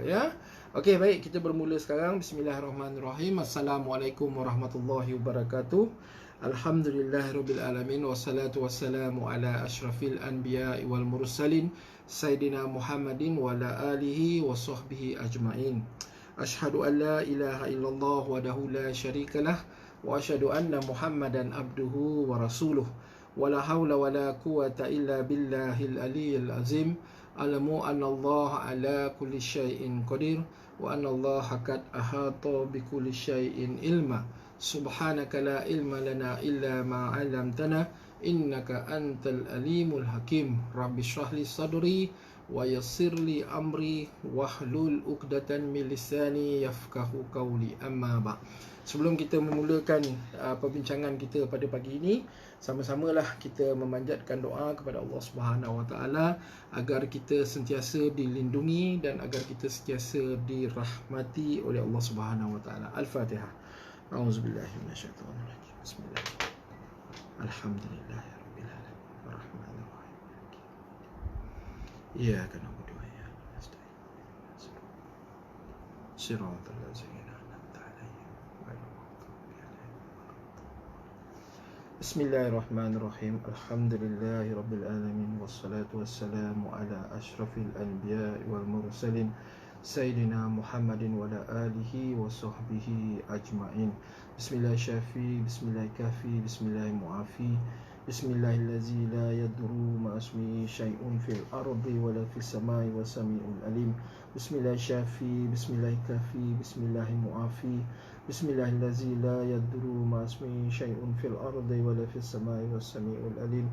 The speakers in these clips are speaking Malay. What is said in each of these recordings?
ya. Okey, baik, kita bermula sekarang. Bismillahirrahmanirrahim. Assalamualaikum warahmatullahi wabarakatuh. Alhamdulillahirabbil alamin wassalatu wassalamu ala asyrafil anbiya'i wal mursalin sayyidina Muhammadin wa ala alihi wa sahbihi ajmain. Asyhadu an la ilaha illallah wahdahu la syarikalah wa asyhadu anna Muhammadan abduhu wa rasuluh. Wala haula wala quwata illa billahil aliyyil azim. Alamu anna Allah ala kulli syai'in qadir wa anna Allah qad ahata bi kulli syai'in ilma. Subhanaka la ilma lana illa ma 'allamtana innaka antal alimul hakim. Rabbi shrah li sadri wa yassir li amri wahlul 'uqdatan min lisani yafqahu qawli. Amma ba'. Sebelum kita memulakan perbincangan kita pada pagi ini, sama-samalah kita memanjatkan doa kepada Allah Subhanahu Wa Taala agar kita sentiasa dilindungi dan agar kita sentiasa dirahmati oleh Allah Subhanahu Wa Taala. Al-Fatihah. A'udzubillahi minasyaitonirrajim. Bismillahirrahmanirrahim. Alhamdulillahirabbil alamin. Arrahmanirrahim. Iyyaka na'budu wa iyyaka nasta'in. Shiratal ladzina an'amta 'alaihim ghairil maghdubi 'alaihim waladdallin. Bismillahirrahmanirrahim. Alhamdulillahirabbil alamin wassalatu wassalamu ala asyrafil anbiya'i wal mursalin sayyidina Muhammadin wa ala alihi wa sahbihi ajmain. Bismillah syafi, bismillah kafi, bismillah muafi, bismillahillazi la yadurru ma'asmi syai'un fil ardi wa la fis samai wa sami'ul alim. Bismillah syafi, bismillah kafi, bismillah muafi, bismillahillazi la yadurru ma'asmi syai'un fil ardi wa la fis samai wa sami'ul alim.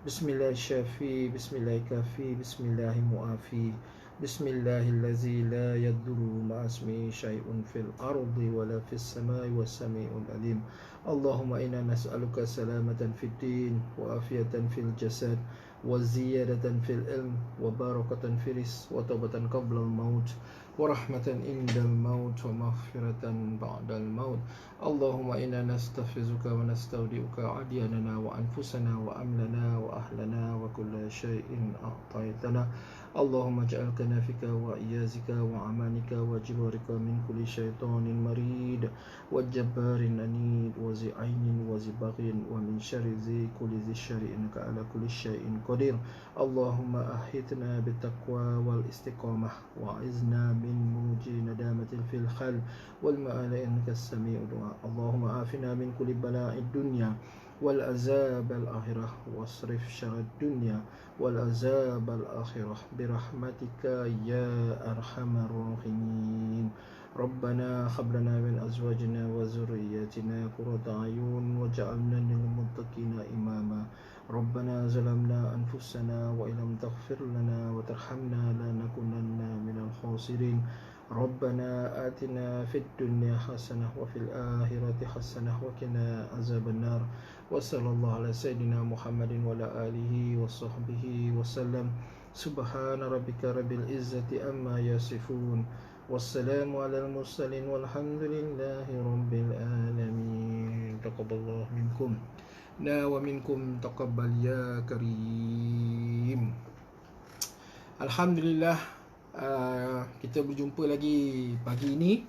Bismillah syafi, bismillah kafi, bismillah muafi, bismillahillazi la yadurru ma'asmi syai'un fil ardi wala fis samai was-sami'ul alim. Allahumma inna nas'aluka salamatan fid din wa afiyatan fil jasad wa ziyadatan fil ilm wa barakatan fil rizq wa taubatan qabla al-maut wa rahmatan indal maut wa maghfiratan ba'dal maut. Allahumma inna nastaghfiruka wa nastaudi'uka adyanana wa anfusana wa amlana wa ahlana wa kulla syai'in a'taitana. Allahumma ja'al kanafika wa iyazika wa amanika wa jibarika min kulli syaitanin marid wa jabbarin anid wa zi'ainin wa zibaghin wa min syarri zi kulli zi syari innaka ala kulli syai'in qadir. Allahumma ahitna bitaqwa wal istiqamah wa izna min muji nadamatil fil khal wal ma'ala innaka as-sami'u du'a. Allahumma afina min kulli bala'id dunya wal azab al akhirah wasrif syarrad dunya wal azab al akhirah birahmatika ya arhamar rahimin. Rabbana hab lana min azwajina wa zurriyyatina qurrata a'yun waj'alna lil muttaqina imama. Rabbana zalamna anfusana wa illam taghfir lana wa tarhamna lanakunanna minal khasirin. Rabbana atina fid dunya hasanah wa fil akhirati hasanah wa qina azabannar. Wa sallallahu ala sayyidina Muhammadin wa ala alihi wa sahbihi wa sallam. Subhana rabbika rabbil izzati amma yasifun. Wassalamu ala al-mursalin walhamdulillahi rabbil alamin. Taqabbalallahu minkum wa minkum taqabbal ya karim. Alhamdulillah, kita berjumpa lagi pagi ini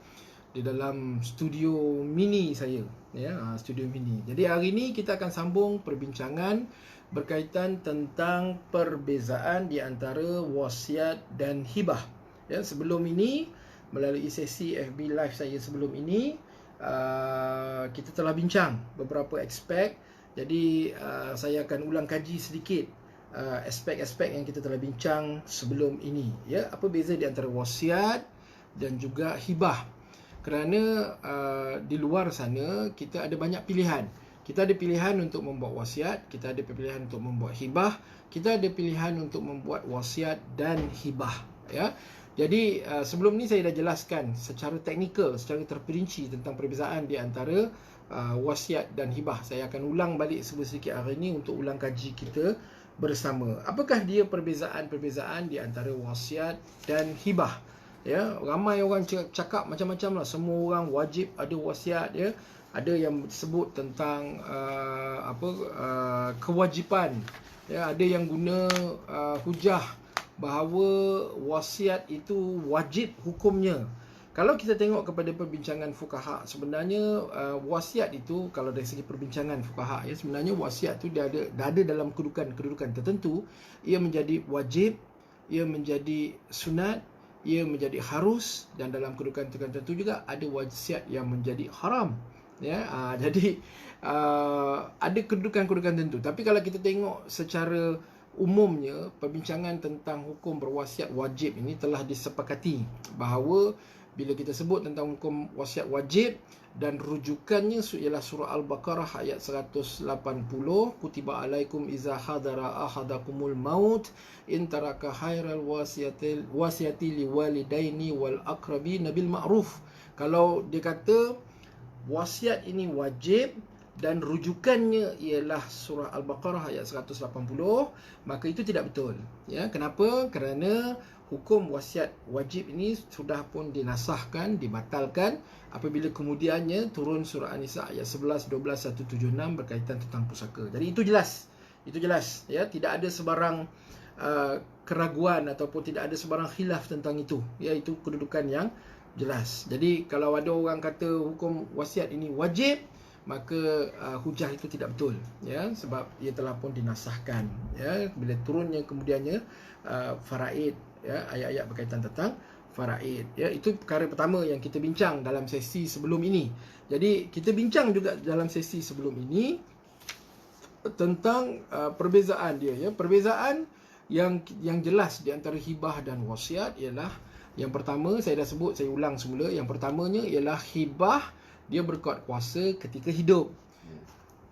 di dalam studio mini saya, ya, studio mini. Jadi hari ini kita akan sambung perbincangan berkaitan tentang perbezaan di antara wasiat dan hibah. Ya, sebelum ini melalui sesi FB Live saya sebelum ini, kita telah bincang beberapa aspek. Jadi saya akan ulang kaji sedikit aspek-aspek yang kita telah bincang sebelum ini, ya. Apa beza di antara wasiat dan juga hibah? Kerana di luar sana kita ada banyak pilihan. Kita ada pilihan untuk membuat wasiat, kita ada pilihan untuk membuat hibah, kita ada pilihan untuk membuat wasiat dan hibah, ya. Jadi sebelum ni saya dah jelaskan secara teknikal, secara terperinci tentang perbezaan di antara wasiat dan hibah. Saya akan ulang balik sedikit hari ini untuk ulang kaji kita bersama. Apakah dia perbezaan-perbezaan di antara wasiat dan hibah? Ya, ramai orang cakap macam-macam lah. Semua orang wajib ada wasiat, ya. Ada yang sebut tentang kewajipan, ya. Ada yang guna hujah bahawa wasiat itu wajib hukumnya. Kalau kita tengok kepada perbincangan fuqaha, sebenarnya wasiat itu, kalau dari segi perbincangan fuqaha, ya, sebenarnya wasiat itu dia ada dalam kedudukan tertentu. Ia menjadi wajib, ia menjadi sunat, ia menjadi harus, dan dalam kedudukan tertentu juga ada wasiat yang menjadi haram. Ya, jadi ada kedudukan-kedudukan tertentu. Tapi kalau kita tengok secara umumnya, perbincangan tentang hukum berwasiat wajib ini telah disepakati bahawa bila kita sebut tentang hukum wasiat wajib, dan rujukannya ialah surah Al-Baqarah ayat 180, kutiba alaikum iza hadara ahadakumul maut in taraka khairal wasiyati liwalidaini wal aqrabina bil ma'ruf. Kalau dia kata wasiat ini wajib dan rujukannya ialah surah Al-Baqarah ayat 180, maka itu tidak betul. Ya, kenapa? Kerana hukum wasiat wajib ini sudah pun dinasahkan, dibatalkan apabila kemudiannya turun surah An-Nisa ayat 11, 12, 176 berkaitan tentang pusaka. Jadi itu jelas. Itu jelas, ya, tidak ada sebarang keraguan ataupun tidak ada sebarang khilaf tentang itu. Ya, itu kedudukan yang jelas. Jadi kalau ada orang kata hukum wasiat ini wajib, maka hujah itu tidak betul, ya, sebab ia telah pun dinasahkan, ya, bila turunnya kemudiannya faraid, ya, ayat-ayat berkaitan tentang faraid, ya. Itu perkara pertama yang kita bincang dalam sesi sebelum ini. Jadi kita bincang juga dalam sesi sebelum ini tentang perbezaan dia, ya. Perbezaan yang jelas di antara hibah dan wasiat ialah, yang pertama saya dah sebut, saya ulang semula. Yang pertamanya ialah hibah dia berkuat kuasa ketika hidup.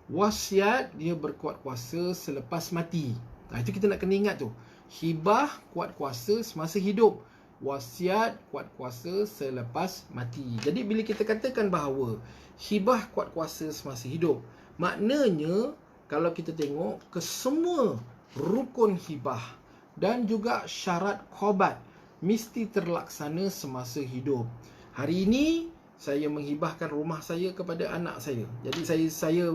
Wasiat dia berkuat kuasa selepas mati. Itu kita nak kena ingat tu. Hibah kuat kuasa semasa hidup, wasiat kuat kuasa selepas mati. Jadi bila kita katakan bahawa hibah kuat kuasa semasa hidup, maknanya kalau kita tengok kesemua rukun hibah dan juga syarat khobat mesti terlaksana semasa hidup. Hari ini saya menghibahkan rumah saya kepada anak saya. Jadi saya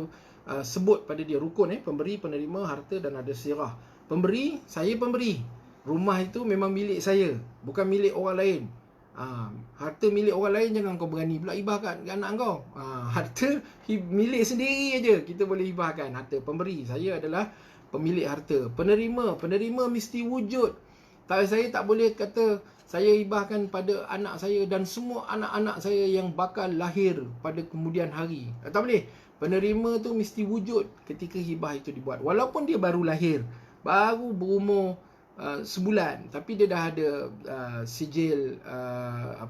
sebut pada dia rukun, pemberi, penerima, harta dan ada sirah. Pemberi, saya pemberi. Rumah itu memang milik saya, bukan milik orang lain. Harta milik orang lain jangan kau berani pula hibahkan ke anak kau. Harta milik sendiri aja kita boleh hibahkan harta. Pemberi, saya adalah pemilik harta. Penerima mesti wujud. Saya tak boleh kata saya hibahkan pada anak saya dan semua anak-anak saya yang bakal lahir pada kemudian hari. Tak boleh. Penerima tu mesti wujud ketika hibah itu dibuat. Walaupun dia baru lahir, baru berumur sebulan, tapi dia dah ada sijil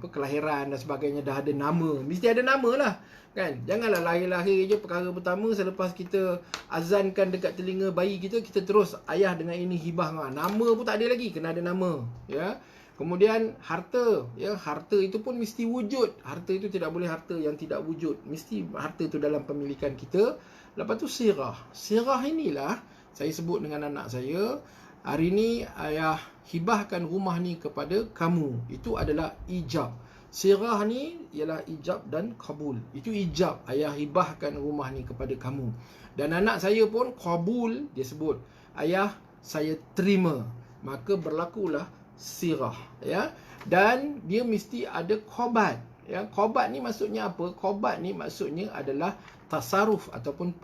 kelahiran dan sebagainya, dah ada nama. Mesti ada nama lah, kan? Janganlah lahir-lahir je perkara pertama, selepas kita azankan dekat telinga bayi kita terus ayah dengan ini hibah. Nama pun tak ada lagi, kena ada nama, ya. Kemudian harta, ya, harta itu pun mesti wujud. Harta itu tidak boleh harta yang tidak wujud. Mesti harta itu dalam pemilikan kita. Lepas tu sirah. Sirah inilah saya sebut dengan anak saya, hari ni ayah hibahkan rumah ni kepada kamu. Itu adalah ijab. Sirah ni ialah ijab dan kabul. Itu ijab, ayah hibahkan rumah ni kepada kamu. Dan anak saya pun kabul, dia sebut, ayah saya terima. Maka berlakulah sirah, ya. Dan dia mesti ada khobat, ya. Khobat ni maksudnya apa? Khobat ni maksudnya adalah tasaruf ataupun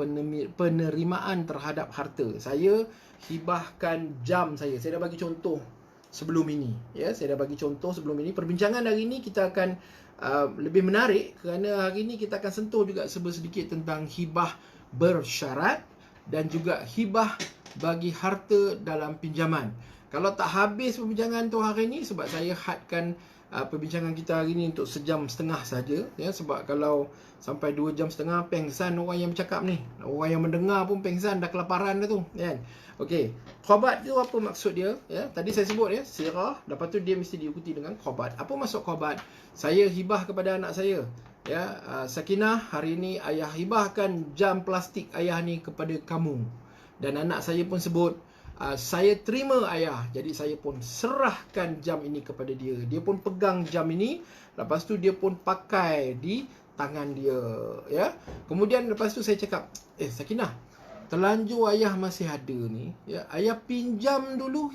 penerimaan terhadap harta. Saya hibahkan jam saya. Saya dah bagi contoh sebelum ini, ya. Saya dah bagi contoh sebelum ini. Perbincangan hari ini kita akan lebih menarik kerana hari ini kita akan sentuh juga sedikit tentang hibah bersyarat dan juga hibah bagi harta dalam pinjaman. Kalau tak habis perbincangan tu hari ni, sebab saya hadkan perbincangan kita hari ni untuk sejam setengah saja, ya. Sebab kalau sampai 2 jam setengah, pengsan orang yang bercakap ni. Orang yang mendengar pun pengsan, dah kelaparan dah tu, kan. Okey, khobat tu apa maksud dia, ya? Tadi saya sebut, ya, sirah, lepas tu dia mesti diikuti dengan khobat. Apa maksud khobat? Saya hibah kepada anak saya, ya, Sakinah, hari ni ayah hibahkan jam plastik ayah ni kepada kamu. Dan anak saya pun sebut, saya terima ayah, jadi saya pun serahkan jam ini kepada dia. Dia pun pegang jam ini, lepas tu dia pun pakai di tangan dia, ya. Kemudian lepas tu saya cakap, Sakinah, terlanjur ayah masih ada ni, ya, ayah pinjam dulu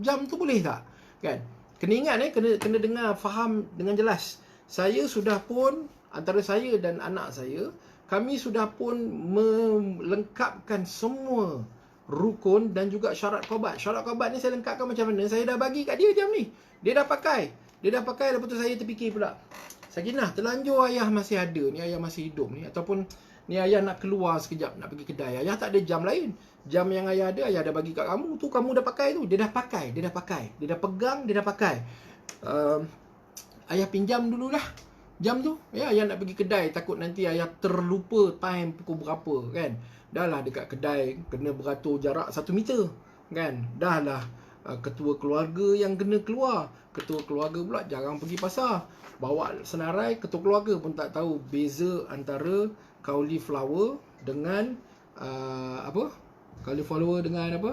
jam tu boleh tak? Kan? Kena ingat kena dengar, faham dengan jelas. Saya sudah pun, antara saya dan anak saya, kami sudah pun melengkapkan semua rukun dan juga syarat qaubat. Syarat qaubat ni saya lengkapkan macam mana? Saya dah bagi kat dia jam ni. Dia dah pakai. Lepas tu saya terfikir pula, Sakinah, terlanjur ayah masih ada ni, ayah masih hidup ni, ataupun ni ayah nak keluar sekejap, nak pergi kedai, ayah tak ada jam lain. Jam yang ayah ada, ayah dah bagi kat kamu tu, kamu dah pakai tu. Dia dah pakai. Dia dah pegang, dia dah pakai. Ayah pinjam dululah jam tu. Ya, ayah nak pergi kedai, takut nanti ayah terlupa time pukul berapa, kan. Dah lah dekat kedai, kena beratur jarak 1 meter, kan. Dah lah ketua keluarga yang kena keluar. Ketua keluarga pula jarang pergi pasar. Bawa senarai, ketua keluarga pun tak tahu beza antara cauliflower dengan cauliflower dengan apa?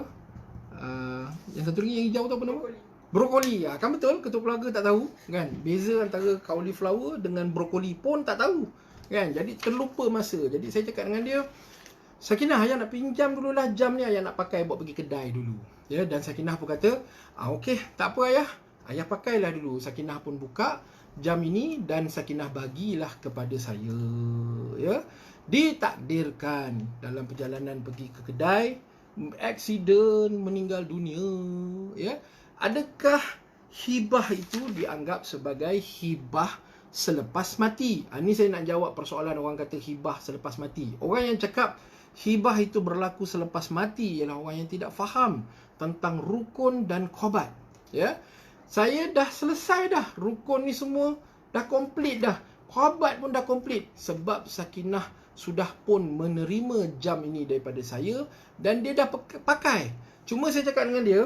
Yang satu lagi yang hijau tu apa nama? Brokoli. Kan betul, ketua keluarga tak tahu, kan? Beza antara cauliflower dengan brokoli pun tak tahu, kan? Jadi terlupa masa. Jadi saya cakap dengan dia, Sakinah, ayah nak pinjam dululah jam ni, ayah nak pakai buat pergi kedai dulu. Ya, dan Sakinah pun kata, okey, tak apa ayah. Ayah pakailah dulu. Sakinah pun buka jam ini dan Sakinah bagilah kepada saya. Ya. Ditakdirkan dalam perjalanan pergi ke kedai, aksiden, meninggal dunia, ya. Adakah hibah itu dianggap sebagai hibah selepas mati? Ini saya nak jawab persoalan orang kata hibah selepas mati. Orang yang cakap hibah itu berlaku selepas mati ialah orang yang tidak faham tentang rukun dan qaubat. Ya. Saya dah selesai dah. Rukun ni semua dah komplit dah. Qaubat pun dah komplit. Sebab Sakinah sudah pun menerima jam ini daripada saya dan dia dah pakai. Cuma saya cakap dengan dia,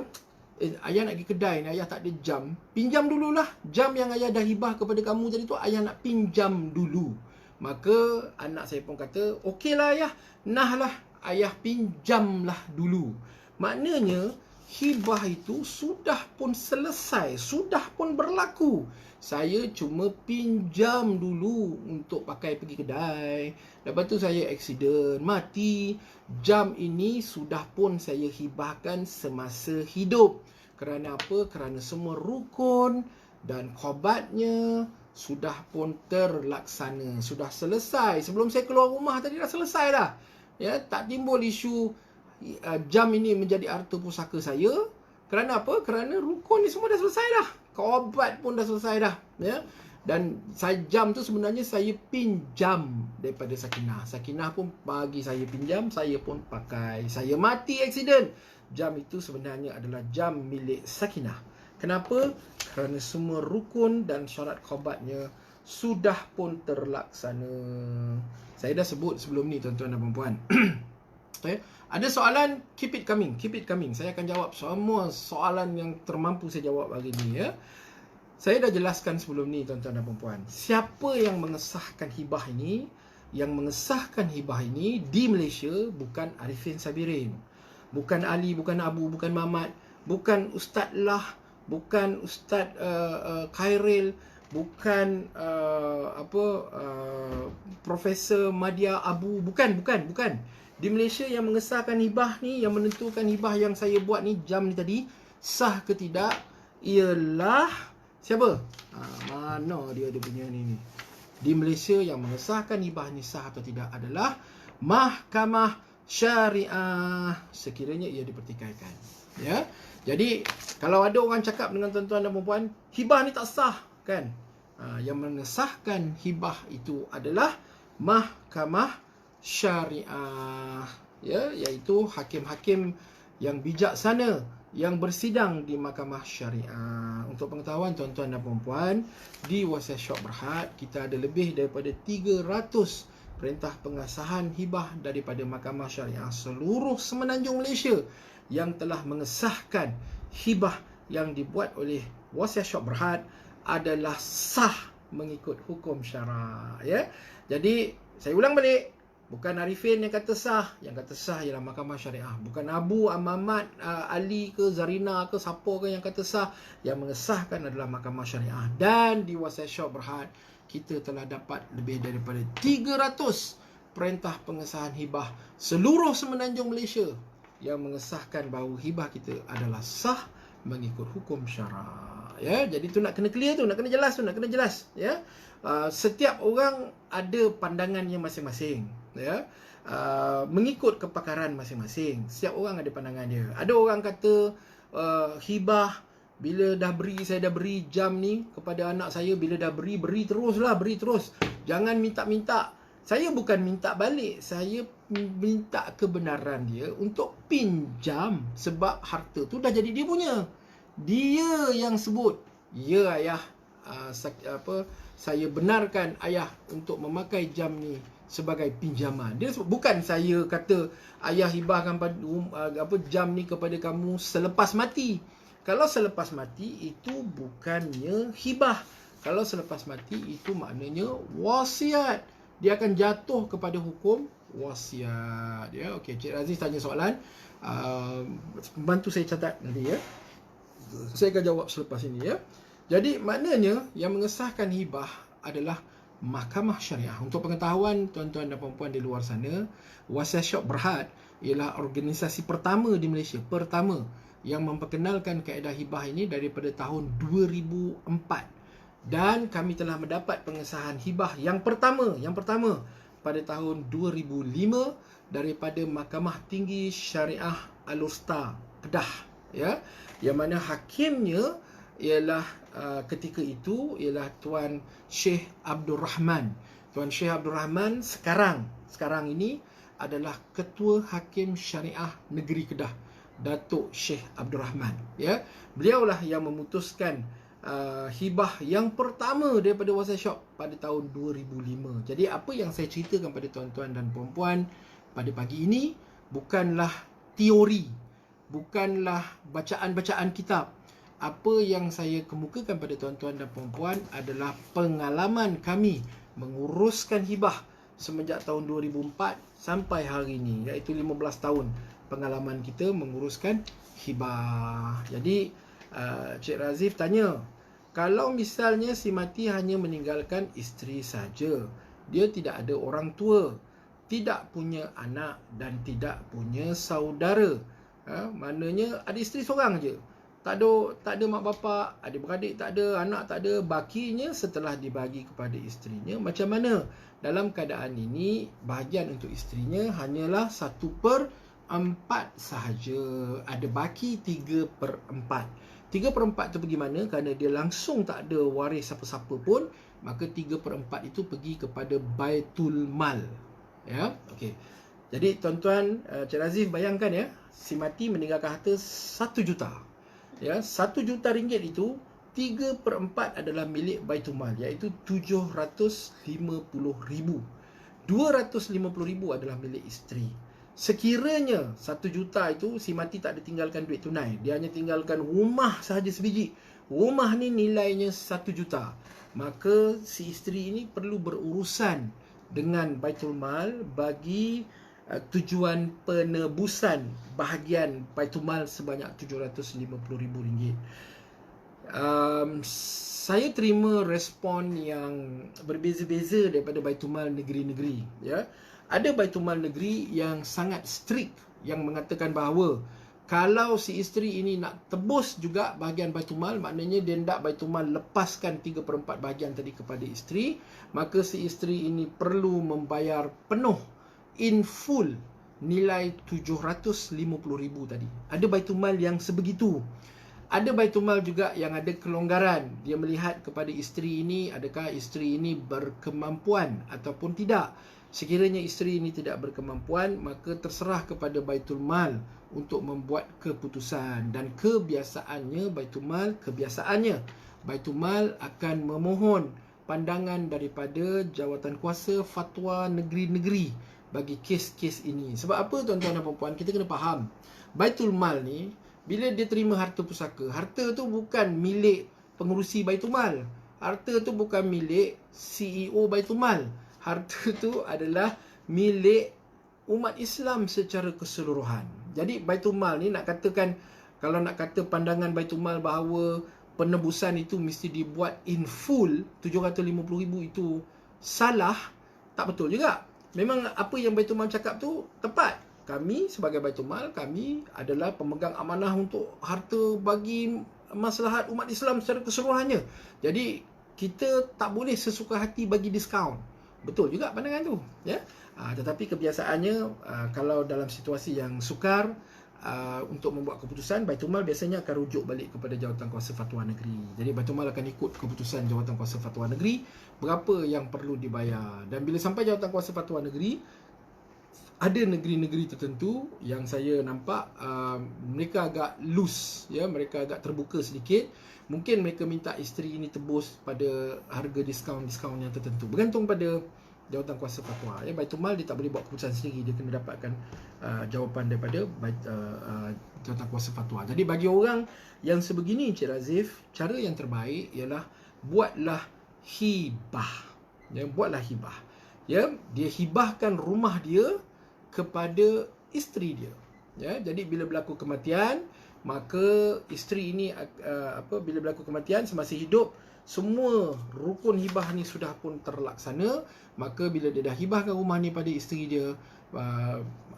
ayah nak pergi kedai ni, ayah tak ada jam. Pinjam dululah jam yang ayah dah hibah kepada kamu tadi tu, ayah nak pinjam dulu. Maka anak saya pun kata, okeylah ayah, nahlah ayah pinjamlah dulu. Maknanya hibah itu sudah pun selesai, sudah pun berlaku. Saya cuma pinjam dulu untuk pakai pergi kedai. Lepas tu saya aksiden, mati. Jam ini sudah pun saya hibahkan semasa hidup. Kerana apa? Kerana semua rukun dan qaubatnya sudah pun terlaksana, sudah selesai. Sebelum saya keluar rumah tadi dah selesai dah. Ya, tak timbul isu jam ini menjadi harta pusaka saya. Kerana apa? Kerana rukun ni semua dah selesai dah. Qaubat pun dah selesai dah. Ya. Dan jam tu sebenarnya saya pinjam daripada Sakinah. Sakinah pun bagi saya pinjam, saya pun pakai. Saya mati aksiden. Jam itu sebenarnya adalah jam milik Sakinah. Kenapa? Kerana semua rukun dan syarat qaubatnya sudah pun terlaksana. Saya dah sebut sebelum ni tuan-tuan dan puan-puan. Okay. Ada soalan, keep it coming. Saya akan jawab semua soalan yang termampu saya jawab hari ni, ya. Saya dah jelaskan sebelum ni tuan-tuan dan puan-puan. Siapa yang mengesahkan hibah ini? Yang mengesahkan hibah ini di Malaysia bukan Arifin Sabirin, bukan Ali, bukan Abu, bukan Mamat, bukan Ustaz Lah, bukan Ustaz Khairil, bukan Profesor Madia Abu, bukan. Di Malaysia yang mengesahkan hibah ni, yang menentukan hibah yang saya buat ni, jam ni tadi sah ke tidak, ialah siapa? Mana dia punya ni. Di Malaysia yang mengesahkan hibah ni sah atau tidak adalah Mahkamah Syariah, sekiranya ia dipertikaikan. Ya. Jadi kalau ada orang cakap dengan tuan-tuan dan puan-puan, hibah ni tak sah, kan? Yang mengesahkan hibah itu adalah Mahkamah Syariah, ya, iaitu hakim-hakim yang bijaksana yang bersidang di Mahkamah Syariah. Untuk pengetahuan tuan-tuan dan puan-puan, di Wasiat Syok Berhad kita ada lebih daripada 300 perintah pengesahan hibah daripada Mahkamah Syariah seluruh semenanjung Malaysia yang telah mengesahkan hibah yang dibuat oleh Wasiat Syok Berhad adalah sah mengikut hukum syarak, ya. Jadi saya ulang balik, bukan Arifin yang kata sah. Yang kata sah ialah Mahkamah Syariah. Bukan Abu, Mamat, Ali ke, Zarina ke, siapa ke yang kata sah. Yang mengesahkan adalah Mahkamah Syariah. Dan di Wasiat Syok Berhad kita telah dapat lebih daripada 300 perintah pengesahan hibah seluruh semenanjung Malaysia yang mengesahkan bahawa hibah kita adalah sah mengikut hukum syarak. Ya, jadi tu nak kena clear tu, nak kena jelas. Ya, setiap orang ada pandangannya masing-masing. Ya, mengikut kepakaran masing-masing. Setiap orang ada pandangan dia. Ada orang kata hibah, bila dah beri, saya dah beri jam ni kepada anak saya, bila dah beri teruslah, beri terus. Jangan minta-minta. Saya bukan minta balik, saya minta kebenaran dia untuk pinjam, sebab harta tu dah jadi dia punya. Dia yang sebut, ya ayah, saya benarkan ayah untuk memakai jam ni sebagai pinjaman. Dia sebut, bukan saya kata ayah hibahkan jam ni kepada kamu selepas mati. Kalau selepas mati itu bukannya hibah. Kalau selepas mati itu maknanya wasiat. Dia akan jatuh kepada hukum wasiat. Ya, okey, Cik Raziz tanya soalan. Bantu saya catat nanti ya. Saya akan jawab selepas ini ya. Jadi maknanya yang mengesahkan hibah adalah Mahkamah Syariah. Untuk pengetahuan tuan-tuan dan puan-puan di luar sana, Wasiat Syok Berhad ialah organisasi pertama di Malaysia, yang memperkenalkan kaedah hibah ini daripada tahun 2004. Dan kami telah mendapat pengesahan hibah yang pertama pada tahun 2005 daripada Mahkamah Tinggi Syariah Al-Usta Kedah, ya, yang mana hakimnya ialah ketika itu ialah Tuan Syekh Abdul Rahman. Tuan Syekh Abdul Rahman sekarang ini adalah Ketua Hakim Syariah Negeri Kedah, Datuk Syekh Abdul Rahman, ya. Beliaulah yang memutuskan hibah yang pertama daripada Wasiat Syok pada tahun 2005. Jadi apa yang saya ceritakan pada tuan-tuan dan puan-puan pada pagi ini bukanlah teori, bukanlah bacaan-bacaan kitab. Apa yang saya kemukakan pada tuan-tuan dan puan-puan adalah pengalaman kami menguruskan hibah semenjak tahun 2004 sampai hari ini, iaitu 15 tahun pengalaman kita menguruskan hibah. Jadi Cik Razif tanya, kalau misalnya si mati hanya meninggalkan isteri saja, dia tidak ada orang tua, tidak punya anak dan tidak punya saudara, maknanya ada isteri seorang je, tak ada mak bapak, adik-beradik tak ada, anak tak ada, bakinya setelah dibagi kepada isterinya, macam mana? Dalam keadaan ini, bahagian untuk isterinya hanyalah 1/4 sahaja. Ada baki 3/4. 3/4 tu pergi mana? Kerana dia langsung tak ada waris siapa-siapa pun, maka 3/4 itu pergi kepada Baitul Mal. Ya, okey. Jadi tuan-tuan, Cik Razif bayangkan ya, si mati meninggalkan harta 1 juta. Ya, 1 juta ringgit itu 3/4 adalah milik Baitul Mal, iaitu 750,000. 250,000 adalah milik isteri. Sekiranya 1 juta itu si mati tak ada tinggalkan duit tunai, dia hanya tinggalkan rumah sahaja sebiji, rumah ni nilainya 1 juta, maka si isteri ini perlu berurusan dengan Baitul Mal bagi tujuan penebusan bahagian Baitul Mal sebanyak 750,000 ringgit. Saya terima respon yang berbeza-beza daripada Baitul Mal negeri-negeri, ya. Ada Baitul Mal negeri yang sangat strict, yang mengatakan bahawa kalau si isteri ini nak tebus juga bahagian Baitul Mal, maknanya dia nak Baitul Mal lepaskan 3/4 bahagian tadi kepada isteri, maka si isteri ini perlu membayar penuh, in full, nilai 750,000 tadi. Ada Baitul Mal yang sebegitu. Ada Baitul Mal juga yang ada kelonggaran. Dia melihat kepada isteri ini, adakah isteri ini berkemampuan ataupun tidak. Sekiranya isteri ini tidak berkemampuan, maka terserah kepada Baitul Mal untuk membuat keputusan. Dan kebiasaannya Baitul Mal akan memohon pandangan daripada jawatan kuasa fatwa negeri-negeri bagi kes-kes ini. Sebab apa tuan-tuan dan puan-puan, kita kena faham, Baitul Mal ni, bila dia terima harta pusaka, harta tu bukan milik pengerusi Baitul Mal, harta tu bukan milik CEO Baitul Mal, harta tu adalah milik umat Islam secara keseluruhan. Jadi Baitul Mal ni nak katakan, kalau nak kata pandangan Baitul Mal bahawa penebusan itu mesti dibuat in full 750,000 itu salah, tak betul juga. memang apa yang Baitul Mal cakap tu tepat. Kami sebagai Baitul Mal, kami adalah pemegang amanah untuk harta bagi maslahat umat Islam secara keseluruhannya. Jadi kita tak boleh sesuka hati bagi diskaun. Betul juga pandangan tu, ya. Tetapi kebiasaannya kalau dalam situasi yang sukar, untuk membuat keputusan, Baitul Mal biasanya akan rujuk balik kepada Jawatankuasa Fatwa Negeri. Jadi Baitul Mal akan ikut keputusan Jawatankuasa Fatwa Negeri berapa yang perlu dibayar. Dan bila sampai Jawatankuasa Fatwa Negeri, ada negeri-negeri tertentu yang saya nampak mereka agak loose, ya, mereka agak terbuka sedikit. Mungkin mereka minta isteri ini tebus pada harga diskaun-diskaun yang tertentu, bergantung pada Jawatankuasa Fatwa. Ya, Baitul Mal dia tak boleh buat keputusan sendiri, dia kena dapatkan jawapan daripada Jawatankuasa Fatwa. Jadi bagi orang yang sebegini, Cik Razif, cara yang terbaik ialah buatlah hibah. Ya, buatlah hibah. Ya, dia hibahkan rumah dia kepada isteri dia. Ya, jadi bila berlaku kematian, maka isteri ini bila berlaku kematian semasa hidup, semua rukun hibah ni sudah pun terlaksana. Maka bila dia dah hibahkan rumah ni pada isteri dia,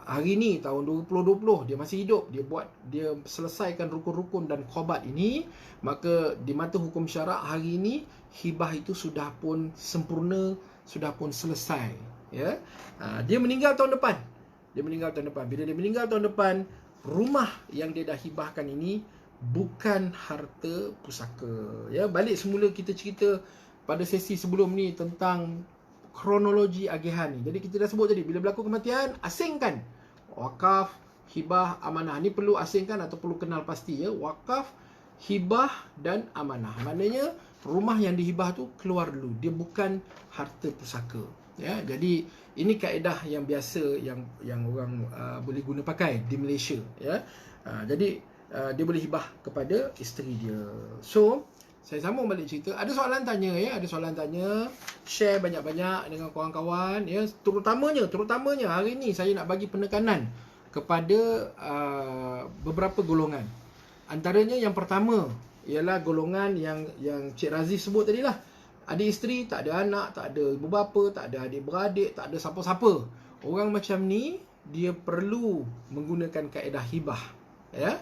hari ni tahun 2020 dia masih hidup, dia selesaikan rukun-rukun dan khobat ini, maka di mata hukum syarak hari ini hibah itu sudah pun sempurna, sudah pun selesai, ya. Dia meninggal tahun depan. Bila dia meninggal tahun depan, rumah yang dia dah hibahkan ini bukan harta pusaka. Ya, balik semula kita cerita pada sesi sebelum ni tentang kronologi agihan ni. Jadi kita dah sebut tadi, bila berlaku kematian, asingkan wakaf, hibah, amanah. Ni perlu asingkan atau perlu kenal pasti, ya. Wakaf, hibah dan amanah. Maknanya rumah yang dihibah tu keluar dulu. Dia bukan harta pusaka. Ya, jadi ini kaedah yang biasa yang orang boleh guna pakai di Malaysia, ya. Jadi dia boleh hibah kepada isteri dia. So, saya sambung balik cerita. Ada soalan tanya, ya, share banyak-banyak dengan kawan-kawan, ya. Terutamanya hari ni saya nak bagi penekanan kepada beberapa golongan. Antaranya yang pertama ialah golongan yang Cik Razif sebut tadi lah. Ada isteri, tak ada anak, tak ada ibu bapa, tak ada adik-beradik, tak ada siapa-siapa. Orang macam ni, dia perlu menggunakan kaedah hibah, ya.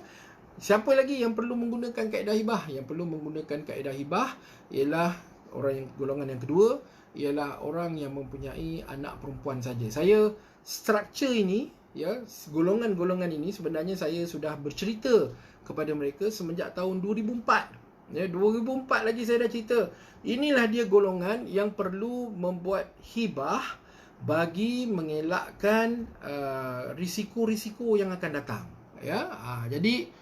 Siapa lagi yang perlu menggunakan kaedah hibah? Yang perlu menggunakan kaedah hibah ialah golongan yang kedua, ialah orang yang mempunyai anak perempuan saja. Saya struktur ini, ya, golongan-golongan ini sebenarnya saya sudah bercerita kepada mereka semenjak tahun 2004. Ya, 2004 lagi saya dah cerita. Inilah dia golongan yang perlu membuat hibah bagi mengelakkan risiko-risiko yang akan datang. Ya, jadi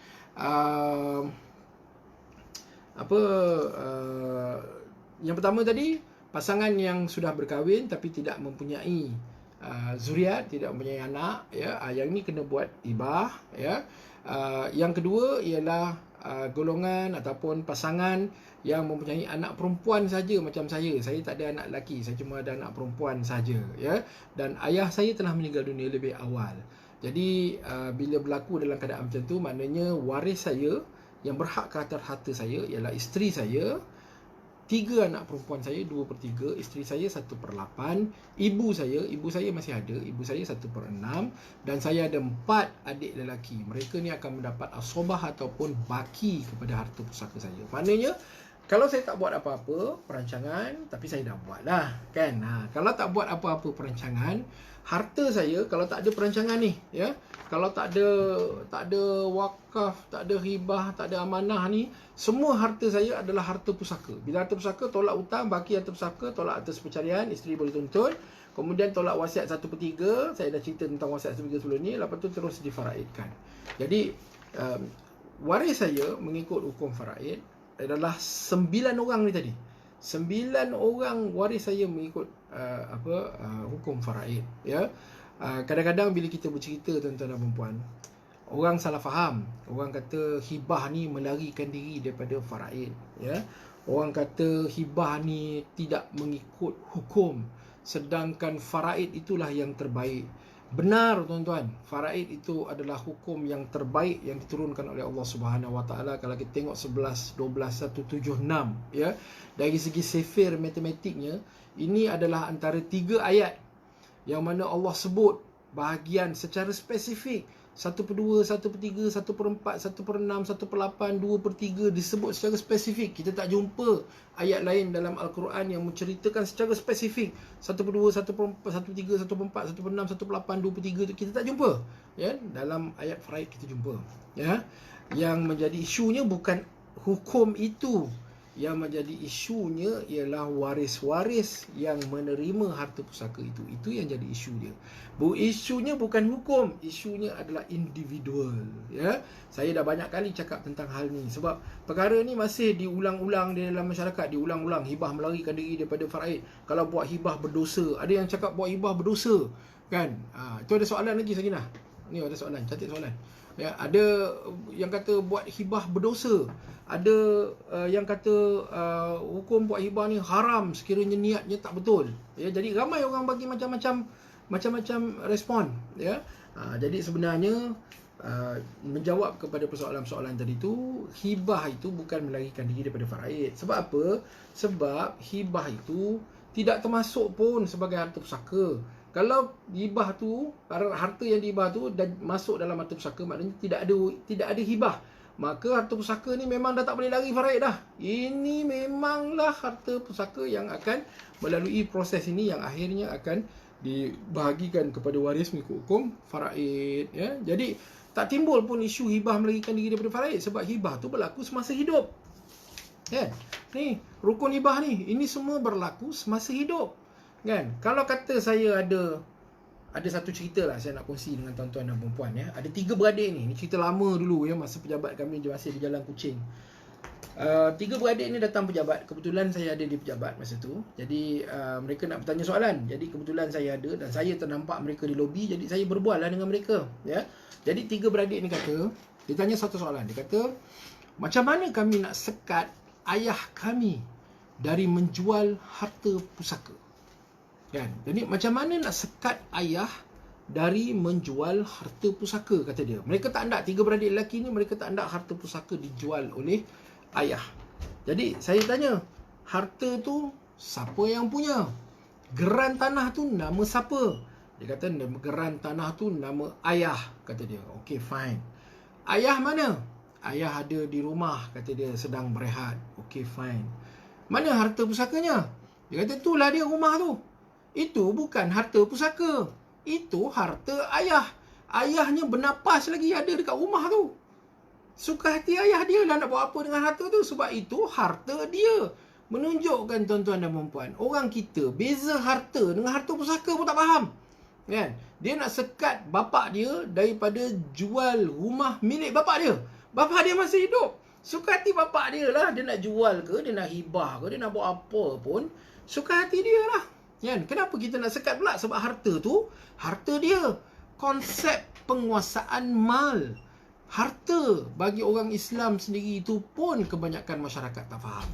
yang pertama tadi, pasangan yang sudah berkahwin tapi tidak mempunyai zuriat, tidak mempunyai anak, ya. Yang ni kena buat hibah, ya. Yang kedua ialah golongan ataupun pasangan yang mempunyai anak perempuan saja macam saya. Saya tak ada anak lelaki, saya cuma ada anak perempuan saja, ya. Dan ayah saya telah meninggal dunia lebih awal. Jadi bila berlaku dalam keadaan macam tu, maknanya waris saya yang berhak ke atas harta saya ialah isteri saya, 3 anak perempuan saya 2/3, isteri saya 1/8, ibu saya masih ada, ibu saya 1/6, dan saya ada 4 adik lelaki. Mereka ni akan mendapat asobah ataupun baki kepada harta pusaka saya. Maknanya kalau saya tak buat apa-apa perancangan, tapi saya dah buat lah, kan. Kalau tak buat apa-apa perancangan, harta saya kalau tak ada perancangan ni, ya, kalau tak ada wakaf, tak ada hibah, tak ada amanah ni, semua harta saya adalah harta pusaka. Bila harta pusaka, tolak hutang, baki harta pusaka, tolak atas percarian, isteri boleh tuntut, kemudian tolak wasiat 1/3, saya dah cerita tentang wasiat 1/3 sebelum ni, lepas tu terus difaraidkan. Jadi waris saya mengikut hukum faraid adalah 9 orang ni tadi. 9 orang waris saya mengikut hukum faraid, ya. Kadang-kadang bila kita bercerita tuan-tuan dan puan, orang salah faham. Orang kata hibah ni melarikan diri daripada faraid, ya. Orang kata hibah ni tidak mengikut hukum, sedangkan faraid itulah yang terbaik. Benar tuan-tuan, faraid itu adalah hukum yang terbaik yang diturunkan oleh Allah Subhanahu Wa Taala. Kalau kita tengok 11, 12, 1, 7, 6, ya. Dari segi sifir matematiknya, ini adalah antara 3 ayat yang mana Allah sebut bahagian secara spesifik 1/2, 1/3, 1/4, 1/6, 1/8, 2/3 disebut secara spesifik. Kita tak jumpa ayat lain dalam Al-Quran yang menceritakan secara spesifik 1/2, 1/4, 1/3, 1/4, 1/6, 1/8, 2/3 tu kita tak jumpa. Ya, dalam ayat faraid kita jumpa. Ya. Yang menjadi isunya bukan hukum itu. Yang menjadi isunya ialah waris-waris yang menerima harta pusaka itu. Itu yang jadi isu dia. Isunya bukan hukum, isunya adalah individual. Ya, saya dah banyak kali cakap tentang hal ni sebab perkara ni masih diulang-ulang di dalam masyarakat, diulang-ulang. Hibah melarikan diri daripada faraid. Kalau buat hibah berdosa. Ada yang cakap buat hibah berdosa, kan? Itu ada soalan lagi Sakinah. Ni ada soalan, cantik soalan. Ya, ada yang kata buat hibah berdosa. Ada yang kata hukum buat hibah ni haram sekiranya niatnya tak betul. Ya, jadi ramai orang bagi macam-macam respon. Ya, jadi sebenarnya menjawab kepada persoalan-persoalan tadi tu, hibah itu bukan melarikan diri daripada faraid. Sebab apa? Sebab hibah itu tidak termasuk pun sebagai harta pusaka. Kalau hibah tu, harta yang dihibah tu dah masuk dalam harta pusaka, maknanya tidak ada hibah. Maka harta pusaka ni memang dah tak boleh lari faraid dah. Ini memanglah harta pusaka yang akan melalui proses ini yang akhirnya akan dibahagikan kepada waris mengikut hukum faraid. Ya? Jadi tak timbul pun isu hibah melarikan diri daripada faraid sebab hibah tu berlaku semasa hidup. Ya? Ni rukun hibah ni, ini semua berlaku semasa hidup. Kan? Kalau kata saya ada satu cerita lah saya nak kongsi dengan tuan-tuan dan puan-puan, ya. Ada 3 beradik ni cerita lama dulu, ya, masa pejabat kami masih di Jalan Kuching. 3 beradik ni datang pejabat. Kebetulan saya ada di pejabat masa tu. Jadi mereka nak bertanya soalan. Jadi kebetulan saya ada dan saya ternampak mereka di lobi. Jadi saya berbual lah dengan mereka, ya. Jadi 3 beradik ni kata, dia tanya satu soalan. Dia kata, macam mana kami nak sekat ayah kami dari menjual harta pusaka? Kan? Jadi macam mana nak sekat ayah dari menjual harta pusaka, kata dia. Mereka tak hendak, 3 beradik lelaki ni, mereka tak hendak harta pusaka dijual oleh ayah. Jadi saya tanya, harta tu siapa yang punya? Geran tanah tu nama siapa? Dia kata geran tanah tu nama ayah, kata dia. Okay, fine. Ayah mana? Ayah ada di rumah, kata dia, sedang berehat. Okay, fine. Mana harta pusakanya? Dia kata, itulah dia rumah tu. Itu bukan harta pusaka. Itu harta ayah. Ayahnya bernapas lagi ada dekat rumah tu. Suka hati ayah dia lah nak buat apa dengan harta tu. Sebab itu harta dia. Menunjukkan tuan-tuan dan puan-puan, orang kita beza harta dengan harta pusaka pun tak faham. Kan? Dia nak sekat bapak dia daripada jual rumah milik bapak dia. Bapak dia masih hidup. Suka hati bapak dia lah. Dia nak jual ke, dia nak hibah ke, dia nak buat apa pun, suka hati dia lah. Kan? Kenapa kita nak sekat pula? Sebab harta tu, harta dia. Konsep penguasaan mal, harta bagi orang Islam sendiri itu pun kebanyakan masyarakat tak faham.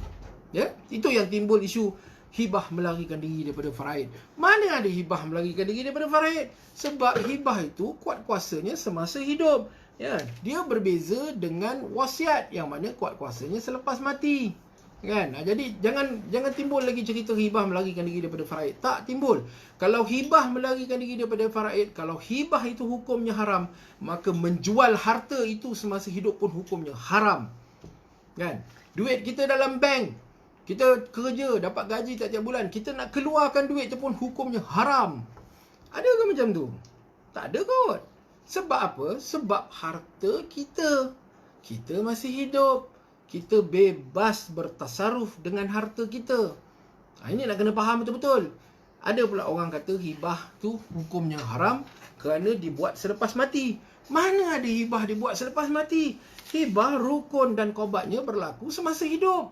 Ya? Itu yang timbul isu hibah melarikan diri daripada faraid. Mana ada hibah melarikan diri daripada faraid? Sebab hibah itu kuat kuasanya semasa hidup. Ya? Dia berbeza dengan wasiat yang mana kuat kuasanya selepas mati. Kan? Jadi jangan timbul lagi cerita hibah melarikan diri daripada faraid. Tak timbul. Kalau hibah melarikan diri daripada faraid, kalau hibah itu hukumnya haram, maka menjual harta itu semasa hidup pun hukumnya haram. Kan? Duit kita dalam bank, kita kerja dapat gaji tiap-tiap bulan, kita nak keluarkan duit itu pun hukumnya haram. Ada ke macam tu? Tak ada kot. Sebab apa? Sebab harta kita. Kita masih hidup. Kita bebas bertasarruf dengan harta kita. Ini nak kena faham betul-betul. Ada pula orang kata hibah tu hukumnya haram kerana dibuat selepas mati. Mana ada hibah dibuat selepas mati? Hibah, rukun dan qaubatnya berlaku semasa hidup.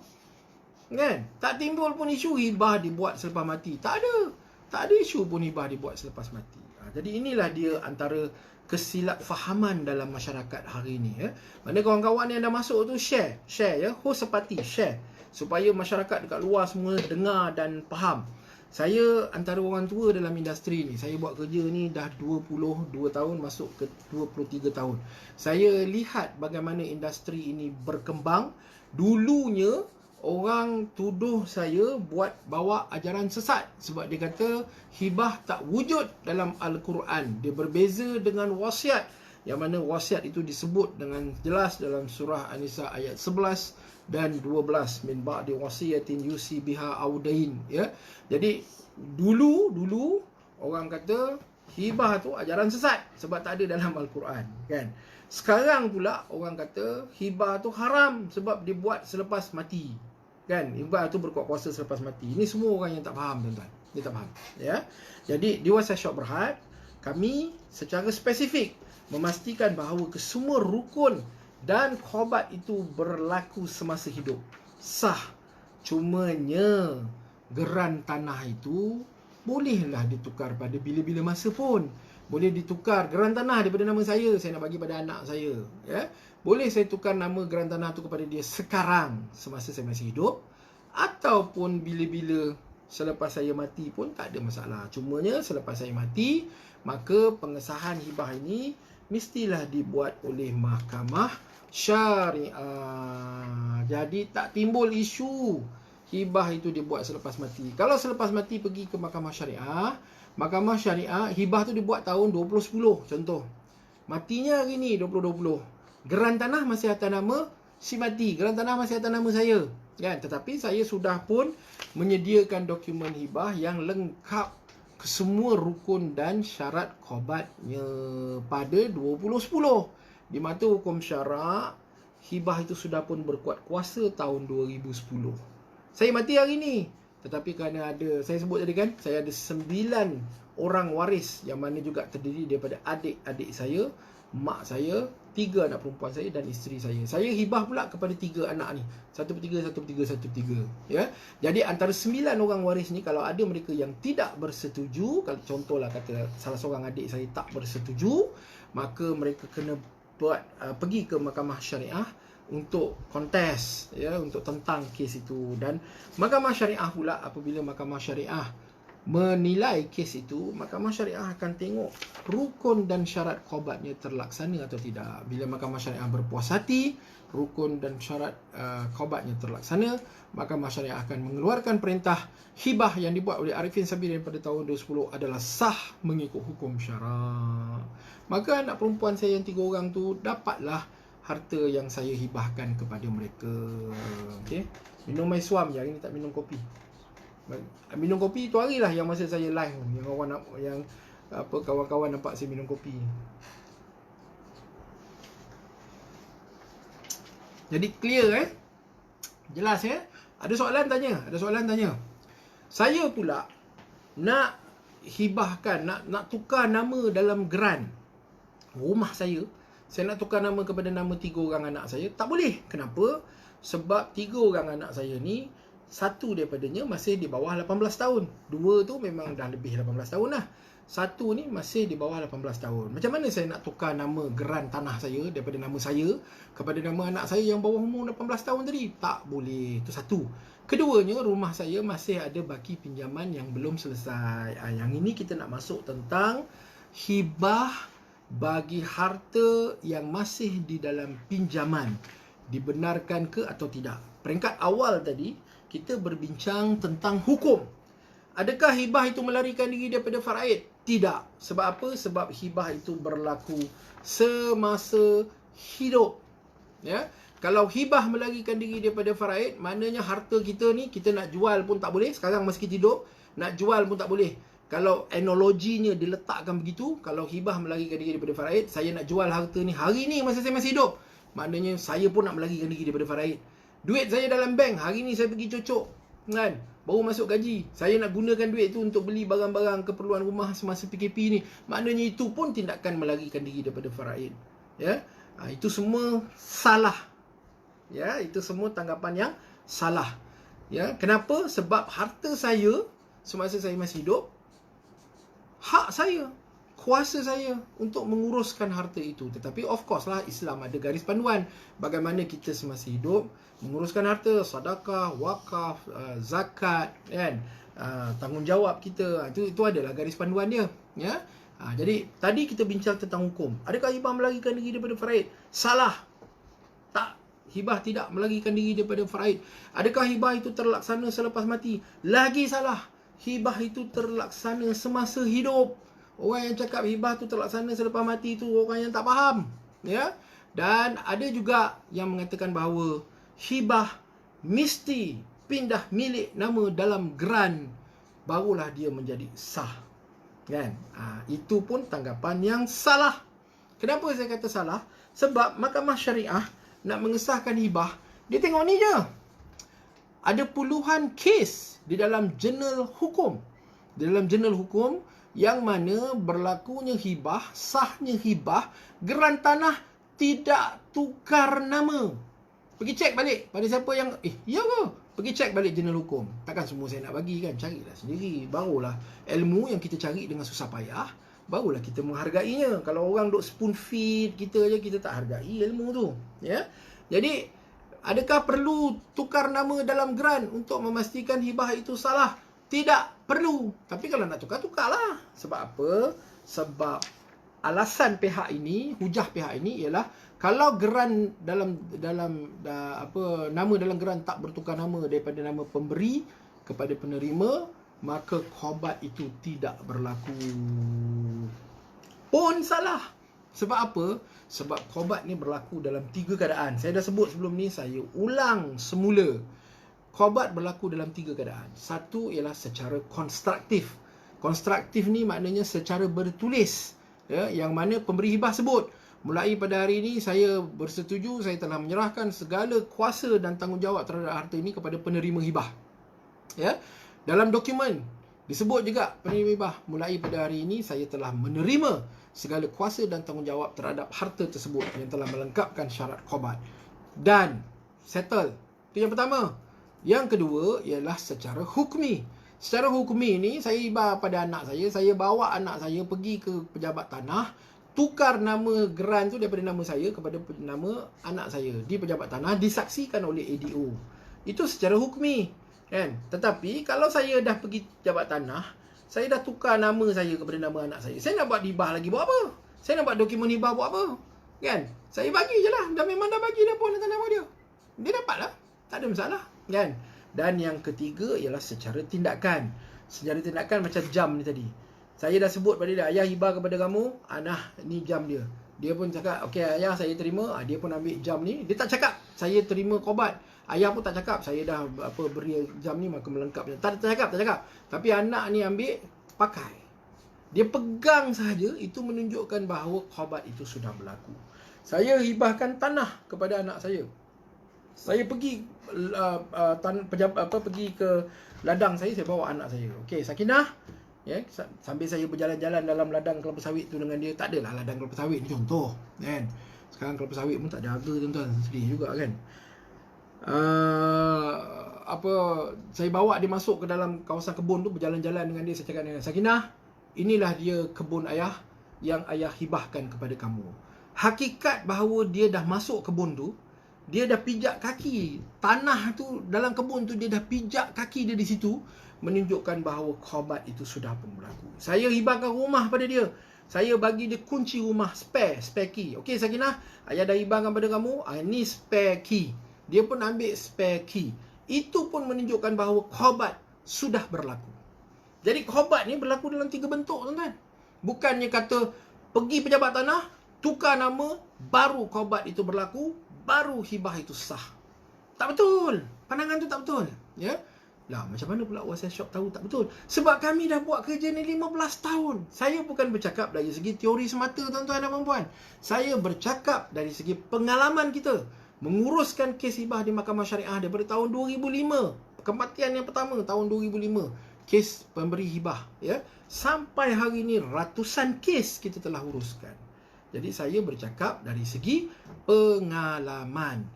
Kan? Tak timbul pun isu hibah dibuat selepas mati. Tak ada. Tak ada isu pun hibah dibuat selepas mati. Jadi inilah dia antara kesilapfahaman dalam masyarakat hari ini, ya. Mana kawan-kawan yang dah masuk tu share ya, host separti share supaya masyarakat dekat luar semua dengar dan faham. Saya antara orang tua dalam industri ni. Saya buat kerja ni dah 22 tahun masuk ke 23 tahun. Saya lihat bagaimana industri ini berkembang. Dulunya orang tuduh saya buat bawa ajaran sesat sebab dia kata hibah tak wujud dalam Al-Quran. Dia berbeza dengan wasiat, yang mana wasiat itu disebut dengan jelas dalam surah An-Nisa ayat 11 dan 12, min ba'di wasiyatin yusi biha audain, ya. Jadi dulu orang kata hibah tu ajaran sesat sebab tak ada dalam Al-Quran, kan. Sekarang pula orang kata hibah tu haram sebab dibuat selepas mati, kan. Hibah tu berkuat kuasa selepas mati. Ini semua orang yang tak faham, tuan-tuan. Dia tak faham, ya. Jadi di WhatsApp Syok Berhad, kami secara spesifik memastikan bahawa kesemua rukun dan khobat itu berlaku semasa hidup. Sah. Cumanya geran tanah itu bolehlah ditukar pada bila-bila masa pun. Boleh ditukar geran tanah daripada nama saya nak bagi pada anak saya, ya. Boleh saya tukar nama geran tanah tu kepada dia sekarang semasa saya masih hidup, ataupun bila-bila selepas saya mati pun tak ada masalah. Cumanya selepas saya mati, maka pengesahan hibah ini mestilah dibuat oleh mahkamah syariah. Jadi tak timbul isu hibah itu dibuat selepas mati. Kalau selepas mati pergi ke mahkamah syariah, hibah tu dibuat tahun 2010 contoh. Matinya hari ni 2020. Geran tanah masih atas nama si mati, geran tanah masih atas nama saya, kan. Tetapi saya sudah pun menyediakan dokumen hibah yang lengkap kesemua rukun dan syarat khobatnya pada 2010. Di mata hukum syarak, hibah itu sudah pun berkuat kuasa tahun 2010. Saya mati hari ni, tetapi kerana ada, saya sebut tadi kan, saya ada 9 orang waris yang mana juga terdiri daripada adik-adik saya, mak saya, 3 anak perempuan saya dan isteri saya. Saya hibah pula kepada 3 anak ni. 1/3, ya. Jadi antara 9 orang waris ni, kalau ada mereka yang tidak bersetuju, kalau contohlah kata salah seorang adik saya tak bersetuju, maka mereka kena pergi ke mahkamah syariah untuk kontes, ya, untuk tentang kes itu. Dan mahkamah syariah pula, apabila mahkamah syariah menilai kes itu, mahkamah syariah akan tengok rukun dan syarat khobatnya terlaksana atau tidak. Bila mahkamah syariah berpuas hati rukun dan syarat khobatnya terlaksana, mahkamah syariah akan mengeluarkan perintah hibah yang dibuat oleh Arifin Sabiri pada tahun 2010 adalah sah mengikut hukum syarak. Maka anak perempuan saya yang 3 orang tu dapatlah harta yang saya hibahkan kepada mereka. Okey. Minum air suam je, hari ni tak minum kopi. Minum kopi tu harilah yang masa saya live, yang kawan-kawan nampak saya minum kopi. Jadi clear, jelas, Ada soalan tanya, Saya pula nak hibahkan, nak tukar nama dalam geran rumah saya nak tukar nama kepada nama 3 orang anak saya. Tak boleh. Kenapa? Sebab 3 orang anak saya ni, satu daripadanya masih di bawah 18 tahun. 2 tu memang dah lebih 18 tahun lah. 1 ni masih di bawah 18 tahun. Macam mana saya nak tukar nama geran tanah saya daripada nama saya kepada nama anak saya yang bawah umur 18 tahun tadi? Tak boleh. Itu satu. Keduanya, rumah saya masih ada baki pinjaman yang belum selesai. Yang ini kita nak masuk tentang hibah bagi harta yang masih di dalam pinjaman. Dibenarkan ke atau tidak? Peringkat awal tadi kita berbincang tentang hukum. Adakah hibah itu melarikan diri daripada faraid? Tidak. Sebab apa? Sebab hibah itu berlaku semasa hidup. Ya. Kalau hibah melarikan diri daripada faraid, maknanya harta kita ni kita nak jual pun tak boleh. Sekarang masa kita hidup, nak jual pun tak boleh. Kalau analoginya diletakkan begitu, kalau hibah melarikan diri daripada faraid, saya nak jual harta ni hari ni masa saya masih hidup, maknanya saya pun nak melarikan diri daripada faraid. Duit saya dalam bank, hari ni saya pergi cocok, kan, baru masuk gaji, saya nak gunakan duit tu untuk beli barang-barang keperluan rumah semasa PKP ni, maknanya itu pun tindakan melarikan diri daripada faraid. Ya, itu semua salah. Ya, itu semua tanggapan yang salah. Ya, kenapa? Sebab harta saya semasa saya masih hidup, hak saya, kuasa saya untuk menguruskan harta itu. Tetapi of course lah, Islam ada garis panduan bagaimana kita semasa hidup menguruskan harta, sedekah, wakaf, zakat, kan, tanggungjawab kita. Itu adalah garis panduan dia, ya. Jadi tadi kita bincang tentang hukum. Adakah hibah melarikan diri daripada faraid? Salah. Tak. Hibah tidak melarikan diri daripada faraid. Adakah hibah itu terlaksana selepas mati? Lagi salah. Hibah itu terlaksana semasa hidup. Orang yang cakap hibah itu terlaksana selepas mati itu orang yang tak faham. Ya. Dan ada juga yang mengatakan bahawa hibah mesti pindah milik nama dalam geran, barulah dia menjadi sah. Kan? Itu pun tanggapan yang salah. Kenapa saya kata salah? Sebab Mahkamah Syariah nak mengesahkan hibah, dia tengok ni je. Ada puluhan kes di dalam jurnal hukum. Di dalam jurnal hukum yang mana berlakunya hibah, sahnya hibah, geran tanah tidak tukar nama. Pergi cek balik pada siapa yang ya ke? Pergi cek balik jurnal hukum. Takkan semua saya nak bagi kan? Carilah sendiri. Barulah ilmu yang kita cari dengan susah payah, barulah kita menghargainya. Kalau orang duk spoon feed kita je, kita tak hargai ilmu tu. Ya. Jadi, adakah perlu tukar nama dalam geran untuk memastikan hibah itu salah? Tidak perlu. Tapi kalau nak tukar, tukarlah. Sebab apa? Sebab alasan pihak ini, hujah pihak ini ialah kalau geran nama dalam geran tak bertukar nama daripada nama pemberi kepada penerima, maka khobat itu tidak berlaku. Pun salah. Sebab apa? Sebab khobat ni berlaku dalam 3 keadaan. Saya dah sebut sebelum ni, saya ulang semula. Khobat berlaku dalam 3 keadaan. Satu ialah secara konstruktif. Konstruktif ni maknanya secara bertulis. Ya, yang mana pemberi hibah sebut, mulai pada hari ini saya bersetuju, saya telah menyerahkan segala kuasa dan tanggungjawab terhadap harta ini kepada penerima hibah. Ya, dalam dokumen disebut juga penerima hibah, mulai pada hari ini saya telah menerima segala kuasa dan tanggungjawab terhadap harta tersebut yang telah melengkapkan syarat khobat. Dan settle. Itu yang pertama. Yang kedua ialah secara hukmi. Secara hukmi ni, saya hibah pada anak saya bawa anak saya pergi ke pejabat tanah, tukar nama geran tu daripada nama saya kepada nama anak saya di pejabat tanah, disaksikan oleh ADO. Itu secara hukmi, kan? Tetapi kalau saya dah pergi pejabat tanah, saya dah tukar nama saya kepada nama anak saya nak buat hibah lagi buat apa? Saya nak buat dokumen hibah buat apa? Kan? Saya bagi je lah. Dah memang dah bagi dah pun atas nama dia. Dia dapat lah. Tak ada masalah, kan? Dan yang ketiga ialah secara tindakan. Secara tindakan macam jam ni tadi. Saya dah sebut pada dia, ayah hibah kepada kamu, ni jam dia. Dia pun cakap, okey ayah saya terima. Dia pun ambil jam ni. Dia tak cakap, saya terima khobat. Ayah pun tak cakap, saya dah beri jam ni maka melengkapnya. Tak cakap. Tapi anak ni ambil, pakai. Dia pegang sahaja, itu menunjukkan bahawa khobat itu sudah berlaku. Saya hibahkan tanah kepada anak saya. Saya pergi pergi ke ladang saya bawa anak saya. Okey, Sakinah, ya, sambil saya berjalan-jalan dalam ladang kelapa sawit tu dengan dia. Tak adalah ladang kelapa sawit ni contoh, kan. Sekarang kelapa sawit pun tak ada harga, tuan-tuan. Sedih juga, kan. Saya bawa dia masuk ke dalam kawasan kebun tu, berjalan-jalan dengan dia. Saya cakap dengan Sakinah, inilah dia kebun ayah yang ayah hibahkan kepada kamu. Hakikat bahawa dia dah masuk kebun tu, dia dah pijak kaki tanah tu dalam kebun tu, dia dah pijak kaki dia di situ, menunjukkan bahawa khobat itu sudah pun berlaku. Saya hibahkan rumah pada dia. Saya bagi dia kunci rumah, spare key. Okey Sakinah, ayah dah hibahkan pada kamu, ni spare key. Dia pun ambil spare key. Itu pun menunjukkan bahawa khobat sudah berlaku. Jadi khobat ni berlaku dalam 3 bentuk, tuan-tuan. Bukannya kata pergi pejabat tanah, tukar nama, baru khobat itu berlaku, baru hibah itu sah. Tak betul. Pandangan tu tak betul. Ya. Lah, macam mana pula Wasiat Shop tahu tak betul? Sebab kami dah buat kerja ni 15 tahun. Saya bukan bercakap dari segi teori semata, tuan-tuan dan puan-puan. Saya bercakap dari segi pengalaman kita menguruskan kes hibah di Mahkamah Syariah daripada tahun 2005. Kematian yang pertama tahun 2005. Kes pemberi hibah, ya. Sampai hari ini ratusan kes kita telah uruskan. Jadi saya bercakap dari segi pengalaman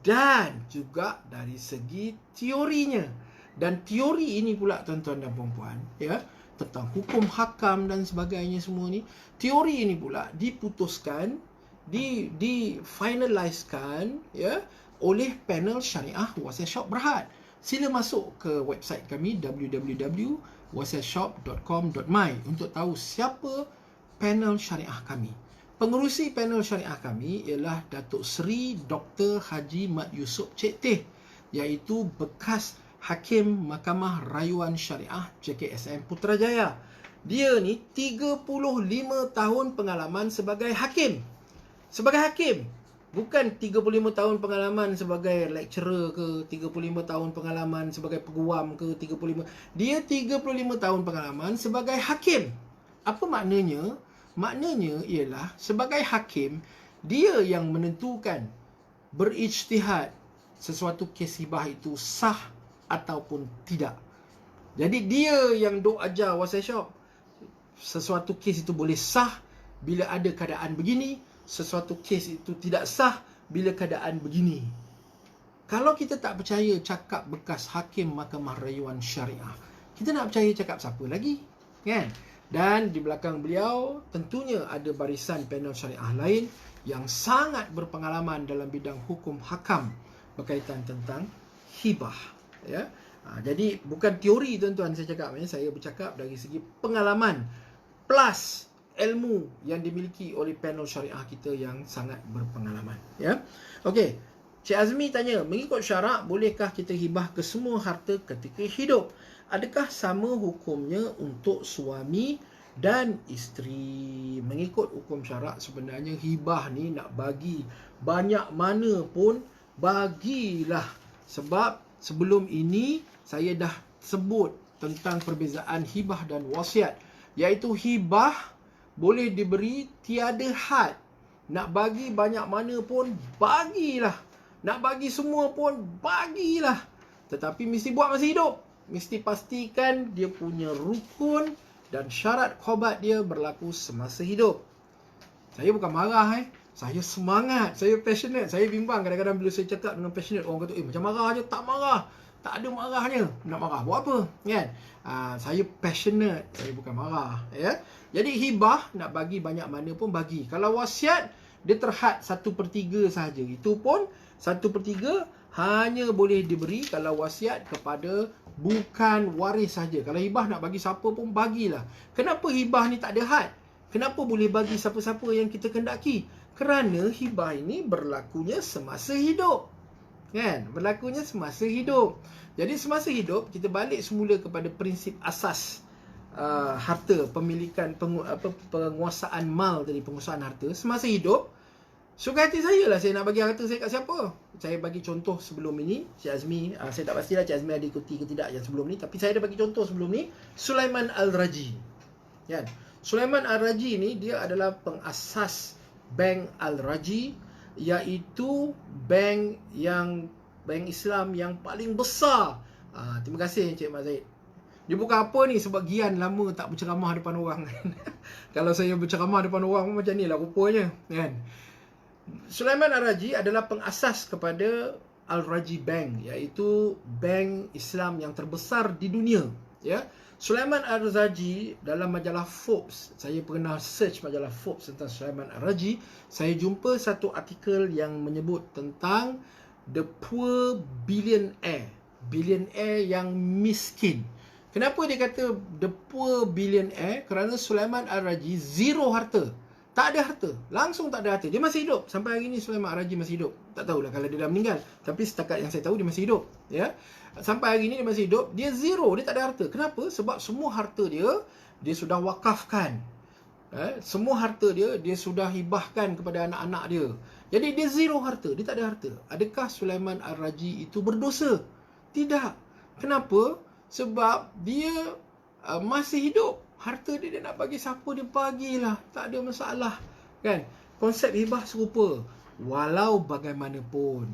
dan juga dari segi teorinya. Dan teori ini pula, tuan-tuan dan puan-puan, ya, tentang hukum hakam dan sebagainya semua ni, teori ini pula diputuskan, di-finalisekan, ya, oleh panel Syariah Wasiat Shop Berhad. Sila masuk ke website kami www.wasiatshop.com.my untuk tahu siapa panel syariah kami. Pengerusi panel syariah kami ialah Datuk Seri Dr. Haji Mat Yusof Cik Teh, iaitu bekas Hakim Mahkamah Rayuan Syariah JKSM Putrajaya. Dia ni 35 tahun pengalaman sebagai hakim. Sebagai hakim. Bukan 35 tahun pengalaman sebagai lecturer ke, 35 tahun pengalaman sebagai peguam ke, 35. Dia 35 tahun pengalaman sebagai hakim. Apa maknanya? Maknanya ialah sebagai hakim, dia yang menentukan, berijtihad sesuatu kes hibah itu sah ataupun tidak. Jadi dia yang duk ajar wasai syok. Sesuatu kes itu boleh sah bila ada keadaan begini, sesuatu kes itu tidak sah bila keadaan begini. Kalau kita tak percaya cakap bekas Hakim Mahkamah Rayuan Syariah, kita nak percaya cakap siapa lagi? Kan? Dan di belakang beliau tentunya ada barisan panel syariah lain yang sangat berpengalaman dalam bidang hukum hakam berkaitan tentang hibah. Ya. Jadi bukan teori tuan-tuan saya cakap, saya bercakap dari segi pengalaman plus ilmu yang dimiliki oleh panel syariah kita yang sangat berpengalaman. Ya. Okey. Cik Azmi tanya, mengikut syarak bolehkah kita hibah ke semua harta ketika hidup? Adakah sama hukumnya untuk suami dan isteri? Mengikut hukum syarak sebenarnya hibah ni nak bagi banyak mana pun bagilah. Sebab sebelum ini saya dah sebut tentang perbezaan hibah dan wasiat. Iaitu hibah boleh diberi tiada had. Nak bagi banyak mana pun bagilah. Nak bagi semua pun bagilah. Tetapi mesti buat masa hidup. Mesti pastikan dia punya rukun dan syarat khobat dia berlaku semasa hidup. Saya bukan marah Saya semangat, saya passionate. Saya bimbang kadang-kadang bila saya cakap dengan passionate, orang kata, macam marah je. Tak marah. Tak ada marahnya. Nak marah buat apa? Kan? Saya passionate, saya bukan marah. Ya? Jadi hibah nak bagi banyak mana pun bagi. Kalau wasiat, dia terhad 1/3 sahaja. Itu pun 1/3 hanya boleh diberi kalau wasiat kepada bukan waris saja. Kalau hibah nak bagi siapa pun bagilah. Kenapa hibah ni tak ada had? Kenapa boleh bagi siapa-siapa yang kita kendaki? Kerana hibah ini berlakunya semasa hidup. Kan? Berlakunya semasa hidup. Jadi semasa hidup kita balik semula kepada prinsip asas harta, pemilikan, penguasaan mal tadi, penguasaan harta. Semasa hidup, suka hati saya lah saya nak bagi harta saya kat siapa. Saya bagi contoh sebelum ini, Cik Azmi, saya tak pastilah Cik Azmi ada ikuti ke tidak yang sebelum ni, tapi saya dah bagi contoh sebelum ni, Sulaiman Al-Raji. Kan? Sulaiman Al-Raji ni dia adalah pengasas Bank Al-Raji, iaitu bank Islam yang paling besar. Terima kasih Encik Mak Zaid. Dia bukan apa ni, sebab Gian lama tak berceramah depan orang. Kalau saya berceramah depan orang macam ni lah rupanya. Kan? Sulaiman Al-Raji adalah pengasas kepada Al-Raji Bank, iaitu bank Islam yang terbesar di dunia. Ya, Sulaiman Al-Raji dalam majalah Forbes, saya pernah search majalah Forbes tentang Sulaiman Al-Raji, saya jumpa satu artikel yang menyebut tentang the poor billionaire, billionaire yang miskin. Kenapa dia kata the poor billionaire? Kerana Sulaiman Al-Raji zero harta. Tak ada harta. Langsung tak ada harta. Dia masih hidup. Sampai hari ni Sulaiman Al-Raji masih hidup. Tak tahulah kalau dia dah meninggal. Tapi setakat yang saya tahu dia masih hidup. Ya. Sampai hari ni dia masih hidup. Dia zero. Dia tak ada harta. Kenapa? Sebab semua harta dia sudah wakafkan. Semua harta dia sudah hibahkan kepada anak-anak dia. Jadi dia zero harta. Dia tak ada harta. Adakah Sulaiman Al-Raji itu berdosa? Tidak. Kenapa? Sebab dia masih hidup. Harta dia nak bagi siapa dia bagilah. Tak ada masalah. Kan? Konsep hibah serupa. Walau bagaimanapun.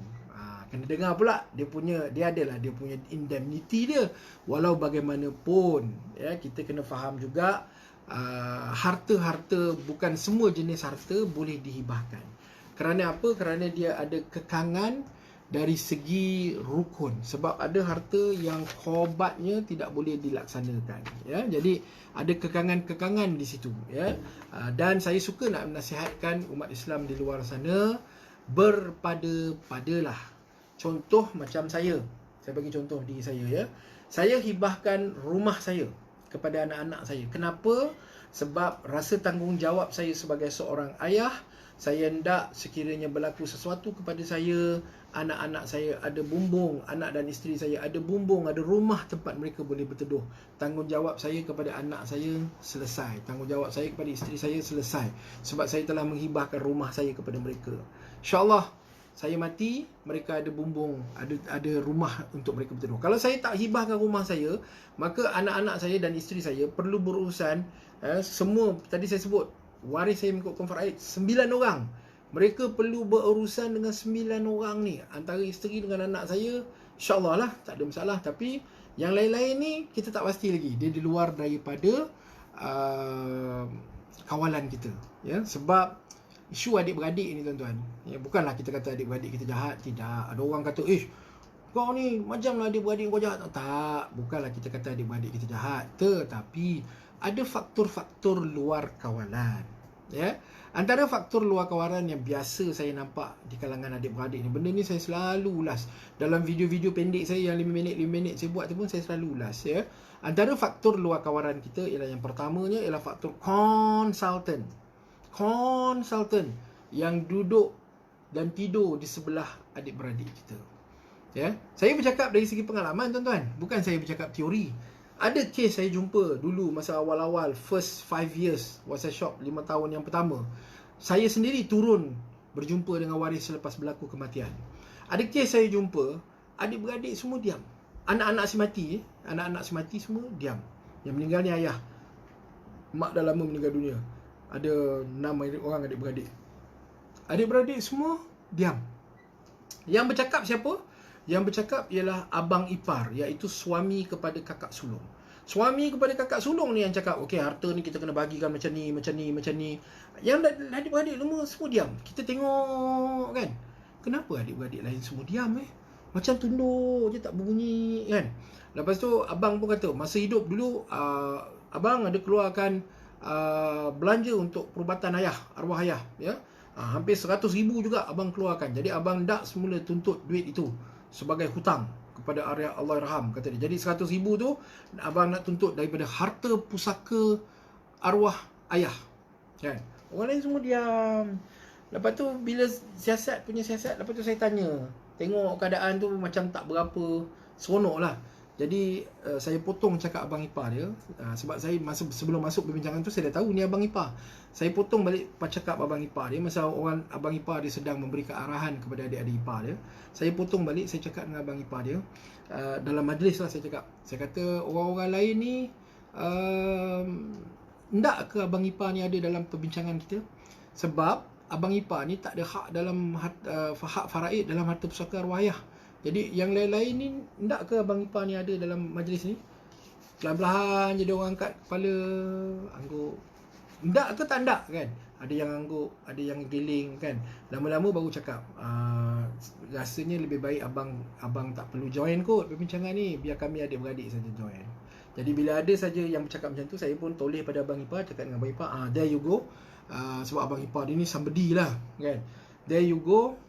Kena dengar pula. Dia adalah dia punya indemnity dia. Walau bagaimanapun. Ya, kita kena faham juga. Harta-harta, bukan semua jenis harta boleh dihibahkan. Kerana apa? Kerana dia ada kekangan dari segi rukun. Sebab ada harta yang khobatnya tidak boleh dilaksanakan. Ya, jadi ada kekangan-kekangan di situ. Ya, dan saya suka nak menasihatkan umat Islam di luar sana, berpada-padalah. Contoh macam saya bagi contoh diri saya. Ya, saya hibahkan rumah saya kepada anak-anak saya. Kenapa? Sebab rasa tanggungjawab saya sebagai seorang ayah. Saya hendak sekiranya berlaku sesuatu kepada saya, anak-anak saya ada bumbung, anak dan isteri saya ada bumbung, ada rumah tempat mereka boleh berteduh. Tanggungjawab saya kepada anak saya selesai. Tanggungjawab saya kepada isteri saya selesai. Sebab saya telah menghibahkan rumah saya kepada mereka. InsyaAllah, saya mati, mereka ada bumbung, ada rumah untuk mereka berteduh. Kalau saya tak hibahkan rumah saya, maka anak-anak saya dan isteri saya perlu berurusan semua, tadi saya sebut, waris saya mengikut hukum faraid 9 orang. Mereka perlu berurusan dengan 9 orang ni. Antara isteri dengan anak saya, insyaAllah lah, tak ada masalah. Tapi yang lain-lain ni, kita tak pasti lagi. Dia di luar daripada kawalan kita. Ya, sebab isu adik-beradik ni tuan-tuan, ya, bukanlah kita kata adik-beradik kita jahat. Tidak. Ada orang kata, kau ni macamlah adik-beradik kau jahat. Tak, bukanlah kita kata adik-beradik kita jahat. Tetapi ada faktor-faktor luar kawalan. Ya, antara faktor luar kawalan yang biasa saya nampak di kalangan adik-beradik ni, benda ni saya selalu ulas dalam video-video pendek saya yang 5 minit saya buat tu pun saya selalu ulas. Ya, antara faktor luar kawalan kita ialah, yang pertamanya ialah faktor konsultan yang duduk dan tidur di sebelah adik-beradik kita. Ya, saya bercakap dari segi pengalaman tuan-tuan, bukan saya bercakap teori. Ada kes saya jumpa dulu masa awal-awal, first 5 years WhatsApp Shop, 5 tahun yang pertama. Saya sendiri turun berjumpa dengan waris selepas berlaku kematian. Ada kes saya jumpa, adik-beradik semua diam. Anak-anak si mati semua diam. Yang meninggal ni ayah. Mak dah lama meninggal dunia. Ada 6 orang adik-beradik. Adik-beradik semua diam. Yang bercakap siapa? Yang bercakap ialah abang ipar, iaitu suami kepada kakak sulung. Suami kepada kakak sulung ni yang cakap, okey, harta ni kita kena bagikan macam ni. Yang adik-beradik semua diam. Kita tengok kan, kenapa adik-beradik lain semua diam macam tunduk je, tak berbunyi kan. Lepas tu abang pun kata, masa hidup dulu abang ada keluarkan belanja untuk perubatan ayah, arwah ayah, ya. Hampir 100,000 juga abang keluarkan. Jadi abang dak semula tuntut duit itu sebagai hutang kepada Allahyarham, kata dia. Jadi 100,000 tu abang nak tuntut daripada harta pusaka arwah ayah, kan. Orang lain semua diam. Lepas tu bila siasat, lepas tu saya tanya, tengok keadaan tu macam tak berapa seronok lah. Jadi saya potong cakap abang ipar dia, sebab saya sebelum masuk perbincangan tu saya dah tahu ni abang ipar. Saya potong balik cakap abang ipar dia masa abang ipar dia sedang memberikan arahan kepada adik-adik ipar dia. Saya potong balik, saya cakap dengan abang ipar dia dalam majlis lah. Saya kata orang-orang lain ni ndak ke abang ipar ni ada dalam perbincangan kita? Sebab abang ipar ni tak ada hak dalam hak faraid dalam harta pusaka arwah ayah. Jadi yang lain-lain ni, ndak ke abang ipar ni ada dalam majlis ni? Perlahan-lahan je dia orang angkat kepala, angguk. Ndak ke tak ndak kan? Ada yang angguk, ada yang geling kan. Lama-lama baru cakap, rasanya lebih baik abang tak perlu join kot perbincangan ni, biar kami adik-beradik saja join. Jadi bila ada saja yang bercakap macam tu, saya pun toleh pada abang ipar, cakap dengan abang ipar, there you go. Sebab abang ipar dia ni somebody lah kan. There you go.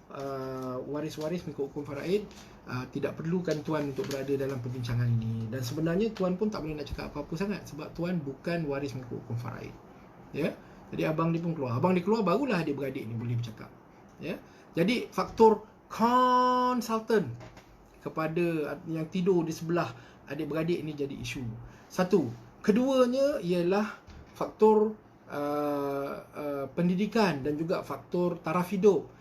Waris-waris mengikut hukum faraid, tidak perlukan tuan untuk berada dalam perbincangan ini. Dan sebenarnya tuan pun tak boleh nak cakap apa-apa sangat, sebab tuan bukan waris mengikut hukum faraid. Ya. Jadi abang dia pun keluar. Abang dia keluar, barulah adik-beradik ni boleh bercakap. Ya. Jadi faktor konsultan kepada yang tidur di sebelah adik-beradik ni jadi isu. Satu. Keduanya ialah faktor pendidikan dan juga faktor taraf hidup.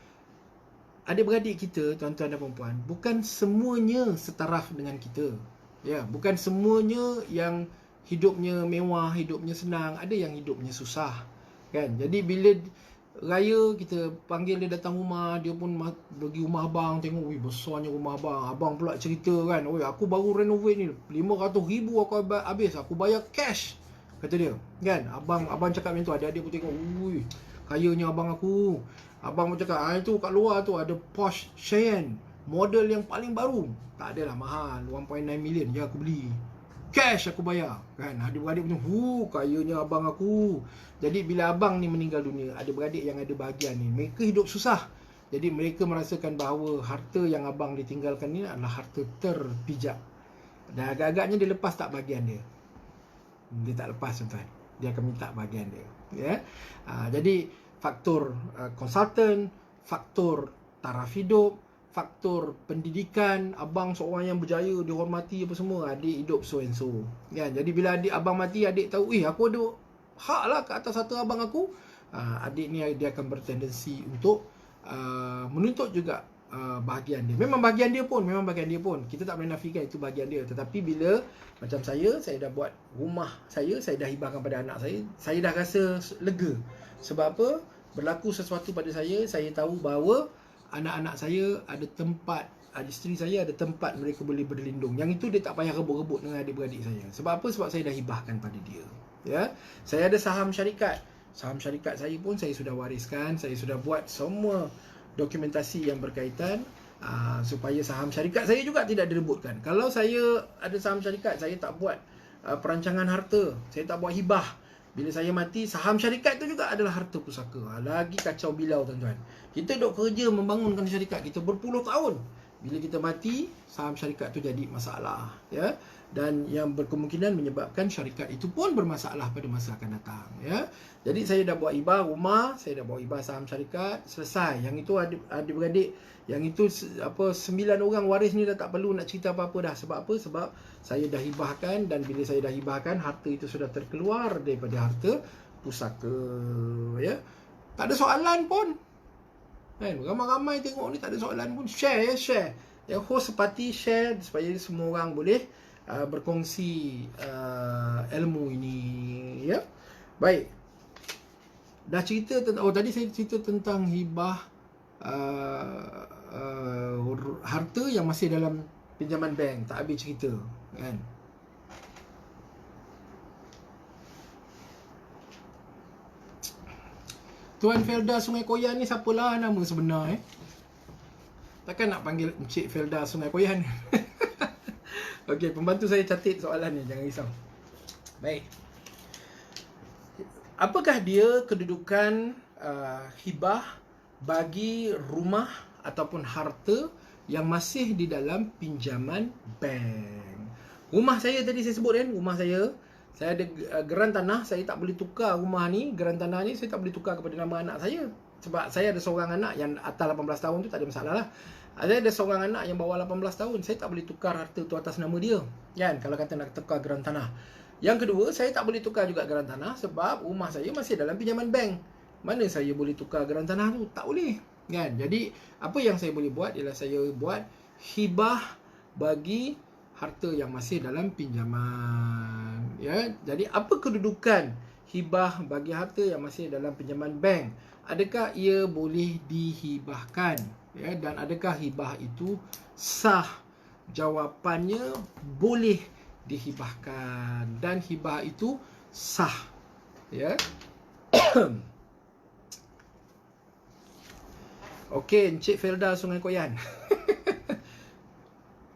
Adik-beradik kita, tuan-tuan dan puan-puan, bukan semuanya setaraf dengan kita. Ya, bukan semuanya yang hidupnya mewah, hidupnya senang. Ada yang hidupnya susah, kan? Jadi bila raya kita panggil dia datang rumah, dia pun pergi rumah abang, tengok, wih, besarnya rumah abang. Abang pula cerita kan, wih, aku baru renovate ni, 500,000 aku habis, aku bayar cash, kata dia. Kan? Abang cakap macam tu, adik-adik pun tengok, wih, kayanya abang aku. Abang pun cakap, itu kat luar tu ada Porsche Cayenne, model yang paling baru. Tak adalah mahal, 1.9 million je aku beli. Cash aku bayar. Kan? Adik-beradik pun, kayanya abang aku. Jadi bila abang ni meninggal dunia, adik-beradik yang ada bahagian ni, mereka hidup susah. Jadi mereka merasakan bahawa harta yang abang ditinggalkan ni adalah harta terpijak. Dan agak-agaknya dia lepas tak bahagian dia. dia tak lepas tuan-tuan. Dia akan minta bahagian dia. Ya. Jadi faktor konsultan, faktor taraf hidup, faktor pendidikan, abang seorang yang berjaya, dihormati apa semua, adik hidup so and so. Kan? Jadi bila abang mati, adik tahu, aku ada hak lah ke atas harta abang aku. Adik ni dia akan bertendensi untuk menuntut juga bahagian dia. Memang bahagian dia pun. Kita tak boleh nafikan itu bahagian dia. Tetapi bila macam saya dah buat rumah saya dah hibahkan pada anak saya dah rasa lega. Sebab apa? Berlaku sesuatu pada saya tahu bahawa anak-anak saya ada tempat, isteri saya ada tempat mereka boleh berlindung. Yang itu dia tak payah rebut-rebut dengan adik-beradik saya. Sebab apa? Sebab saya dah hibahkan pada dia. Ya. Saya ada saham syarikat. Saham syarikat saya pun saya sudah wariskan. Saya sudah buat semua dokumentasi yang berkaitan supaya saham syarikat saya juga tidak direbutkan. Kalau saya ada saham syarikat, saya tak buat perancangan harta, saya tak buat hibah. Bila saya mati, saham syarikat itu juga adalah harta pusaka. Lagi kacau bilau tuan-tuan. Kita duk kerja membangunkan syarikat kita berpuluh tahun. Bila kita mati, saham syarikat itu jadi masalah, ya. Dan yang berkemungkinan menyebabkan syarikat itu pun bermasalah pada masa akan datang, ya. Jadi saya dah buat hibah rumah, saya dah buat hibah saham syarikat, selesai. Yang itu adik-beradik, yang itu 9 orang waris ni dah tak perlu nak cerita apa-apa dah. Sebab apa? Sebab saya dah hibahkan, dan bila saya dah hibahkan, harta itu sudah terkeluar daripada harta pusaka, ya. Tak ada soalan pun. Kan? Ramai-ramai tengok ni tak ada soalan pun. Share. Yang host sepati share supaya semua orang boleh berkongsi ilmu ini, ya. Baik. Dah cerita tentang tadi saya cerita tentang hibah harta yang masih dalam pinjaman bank, tak habis cerita, kan. Tuan Felda Sungai Koyan ni siapalah nama sebenar, Takkan nak panggil Encik Felda Sungai Koyan. Okey, pembantu saya catat soalan ni, jangan risau. Baik. Apakah dia kedudukan hibah bagi rumah ataupun harta yang masih di dalam pinjaman bank? Rumah saya tadi saya sebut kan, rumah saya ada geran tanah, saya tak boleh tukar rumah ni, geran tanah ni saya tak boleh tukar kepada nama anak saya. Sebab saya ada seorang anak yang atas 18 tahun tu tak ada masalah lah. Ada seorang anak yang bawah 18 tahun, saya tak boleh tukar harta tu atas nama dia, kan, kalau kata nak tukar geran tanah. Yang kedua, saya tak boleh tukar juga geran tanah sebab rumah saya masih dalam pinjaman bank. Mana saya boleh tukar geran tanah tu? Tak boleh, kan. Jadi apa yang saya boleh buat ialah saya buat hibah bagi harta yang masih dalam pinjaman, ya. Jadi apa kedudukan hibah bagi harta yang masih dalam pinjaman bank? Adakah ia boleh dihibahkan, ya, dan adakah hibah itu sah? Jawapannya boleh dihibahkan dan hibah itu sah, ya. Okey, Encik Felda Sungai Koyan.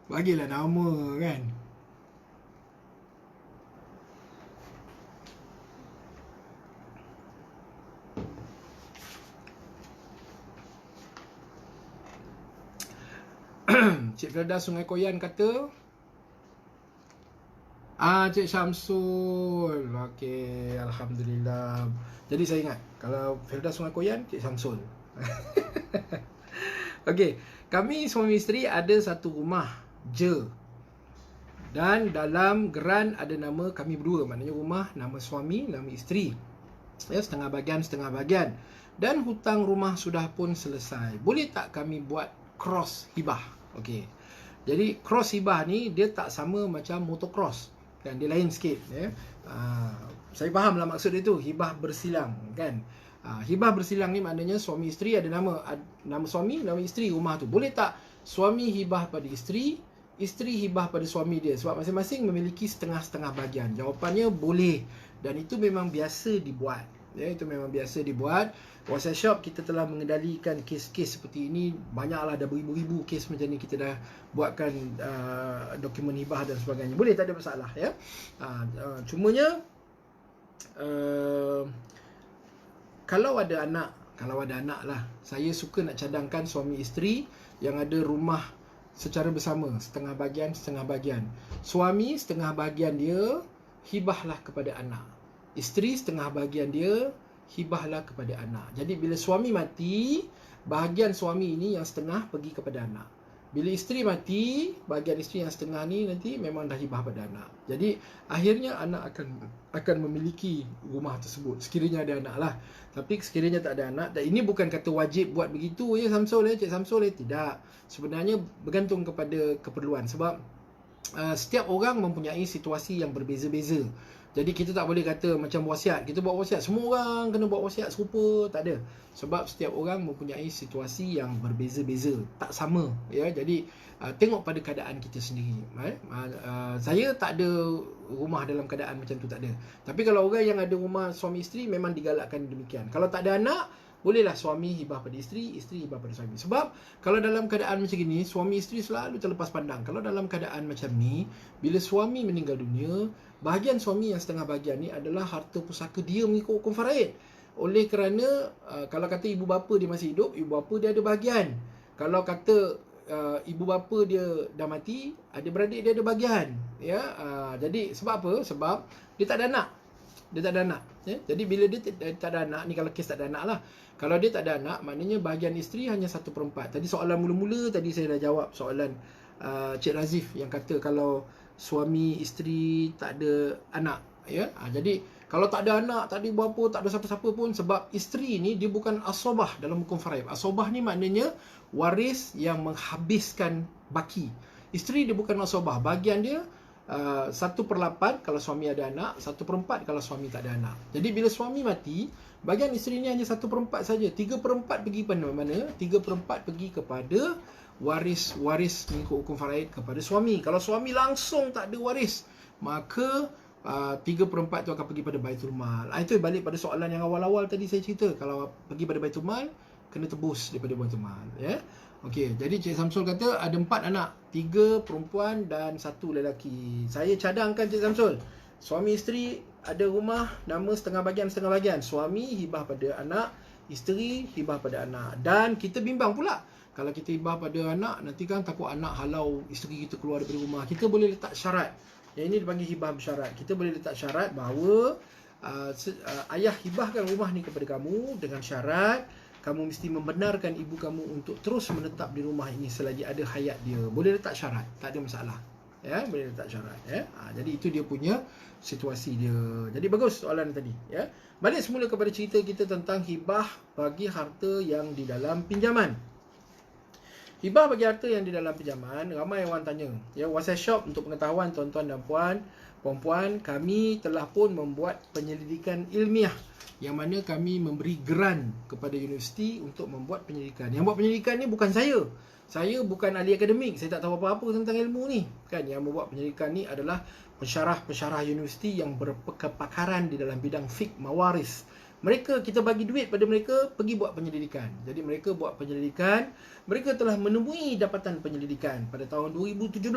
Bagilah nama, kan. Cik Felda Sungai Koyan kata, Cik Syamsul. Okey, alhamdulillah. Jadi saya ingat, kalau Felda Sungai Koyan, Cik Syamsul. Okey, kami suami isteri ada satu rumah je. Dan dalam geran ada nama kami berdua, maknanya rumah nama suami, nama isteri. Ya, setengah bahagian. Dan hutang rumah sudah pun selesai. Boleh tak kami buat cross hibah? Okey. Jadi cross hibah ni dia tak sama macam motocross, kan, dia lain sikit, ya. Saya fahamlah maksud dia tu, hibah bersilang, kan. Hibah bersilang ni maknanya suami isteri ada nama suami, nama isteri rumah tu. Boleh tak suami hibah pada isteri hibah pada suami dia, sebab masing-masing memiliki setengah-setengah bahagian? Jawapannya boleh, dan itu memang biasa dibuat, ya. Itu memang biasa dibuat. WhatsApp Shop kita telah mengendalikan kes-kes seperti ini. Banyaklah, ada beribu-ribu kes macam ni kita dah buatkan dokumen hibah dan sebagainya. Boleh, tak ada masalah, ya. Cumanya kalau ada anak lah, saya suka nak cadangkan suami isteri yang ada rumah secara bersama, setengah bahagian. Suami setengah bahagian dia, hibahlah kepada anak. Isteri setengah bahagian dia, hibahlah kepada anak. Jadi bila suami mati, bahagian suami ini yang setengah pergi kepada anak. Bila isteri mati, bahagian isteri yang setengah ni nanti memang dah hibah pada anak. Jadi akhirnya anak akan memiliki rumah tersebut sekiranya ada anak lah. Tapi sekiranya tak ada anak, dan ini bukan kata wajib buat begitu ya Samsul ya, Cik Samsul ya, tidak. Sebenarnya bergantung kepada keperluan, sebab setiap orang mempunyai situasi yang berbeza-beza. Jadi kita tak boleh kata macam wasiat, kita buat wasiat semua orang kena buat wasiat serupa, tak ada. Sebab setiap orang mempunyai situasi yang berbeza-beza, tak sama ya. Jadi tengok pada keadaan kita sendiri. Saya tak ada rumah dalam keadaan macam tu, tak ada. Tapi kalau orang yang ada rumah suami isteri, memang digalakkan demikian. Kalau tak ada anak, bolehlah suami hibah pada isteri, isteri hibah pada suami. Sebab kalau dalam keadaan macam ni, suami isteri selalu terlepas pandang. Kalau dalam keadaan macam ni, bila suami meninggal dunia, bahagian suami yang setengah bahagian ni adalah harta pusaka dia mengikut hukum faraid. Oleh kerana kalau kata ibu bapa dia masih hidup, ibu bapa dia ada bahagian. Kalau kata ibu bapa dia dah mati, adik-beradik dia ada bahagian ya. Jadi sebab apa? Sebab dia tak ada anak. Dia tak ada anak ya? Jadi bila dia tak ada anak ni, kalau kes tak ada anak lah. Kalau dia tak ada anak, maknanya bahagian isteri hanya 1/4. Tadi soalan mula-mula tadi saya dah jawab soalan Cik Razif yang kata kalau suami isteri tak ada anak ya. Jadi kalau tak ada anak, tak ada ibu bapa, tak ada siapa-siapa pun, sebab isteri ni dia bukan asobah dalam hukum faraid. Asobah ni maknanya waris yang menghabiskan baki. Isteri dia bukan asobah, bahagian dia 1/8 kalau suami ada anak, 1/4 kalau suami tak ada anak. Jadi bila suami mati, bahagian isteri ni hanya 1/4 saja. 3/4 pergi pada mana? 3/4 pergi kepada waris mengikut hukum faraid kepada suami. Kalau suami langsung tak ada waris, maka 3/4 tu akan pergi pada Baitul Mal. Itu balik pada soalan yang awal-awal tadi saya cerita. Kalau pergi pada Baitul Mal, kena tebus daripada Baitul Mal ya. Okey, jadi Cik Samsul kata ada 4 anak, 3 perempuan dan 1 lelaki. Saya cadangkan Cik Samsul, suami isteri ada rumah, nama setengah bahagian. Suami hibah pada anak, isteri hibah pada anak. Dan kita bimbang pula, kalau kita hibah pada anak, nanti kan takut anak halau isteri kita keluar daripada rumah. Kita boleh letak syarat. Yang ini dipanggil hibah bersyarat. Kita boleh letak syarat bahawa ayah hibahkan rumah ni kepada kamu dengan syarat kamu mesti membenarkan ibu kamu untuk terus menetap di rumah ini selagi ada hayat dia. Boleh letak syarat, tak ada masalah. Ya, boleh letak syarat ya. Jadi itu dia punya situasi dia. Jadi bagus soalan tadi ya. Balik semula kepada cerita kita tentang hibah bagi harta yang di dalam pinjaman. Hibah bagi harta yang di dalam pinjaman, ramai orang tanya. Ya, WhatsApp Shop untuk pengetahuan tuan-tuan dan puan-puan, kami telah pun membuat penyelidikan ilmiah yang mana kami memberi grant kepada universiti untuk membuat penyelidikan. Yang buat penyelidikan ni bukan saya. Saya bukan ahli akademik, saya tak tahu apa-apa tentang ilmu ni. Kan yang membuat penyelidikan ni adalah pensyarah-pensyarah universiti yang berkepakaran di dalam bidang fiqh mawaris. Mereka, kita bagi duit pada mereka pergi buat penyelidikan. Jadi mereka buat penyelidikan, mereka telah menemui dapatan penyelidikan pada tahun 2017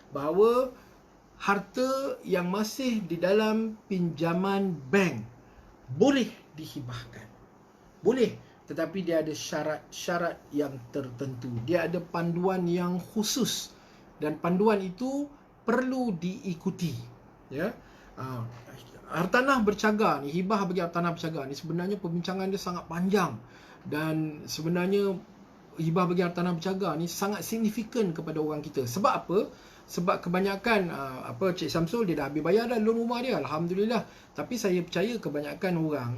bahawa harta yang masih di dalam pinjaman bank boleh dihibahkan. Boleh, tetapi dia ada syarat-syarat yang tertentu. Dia ada panduan yang khusus dan panduan itu perlu diikuti. Ya. Hartanah bercagar ni, hibah bagi hartanah bercagar ni sebenarnya perbincangan dia sangat panjang, dan sebenarnya hibah bagi hartanah bercagar ni sangat signifikan kepada orang kita. Sebab apa? Sebab kebanyakan Cik Samsul dia dah habis bayar dah loan rumah dia, alhamdulillah. Tapi saya percaya kebanyakan orang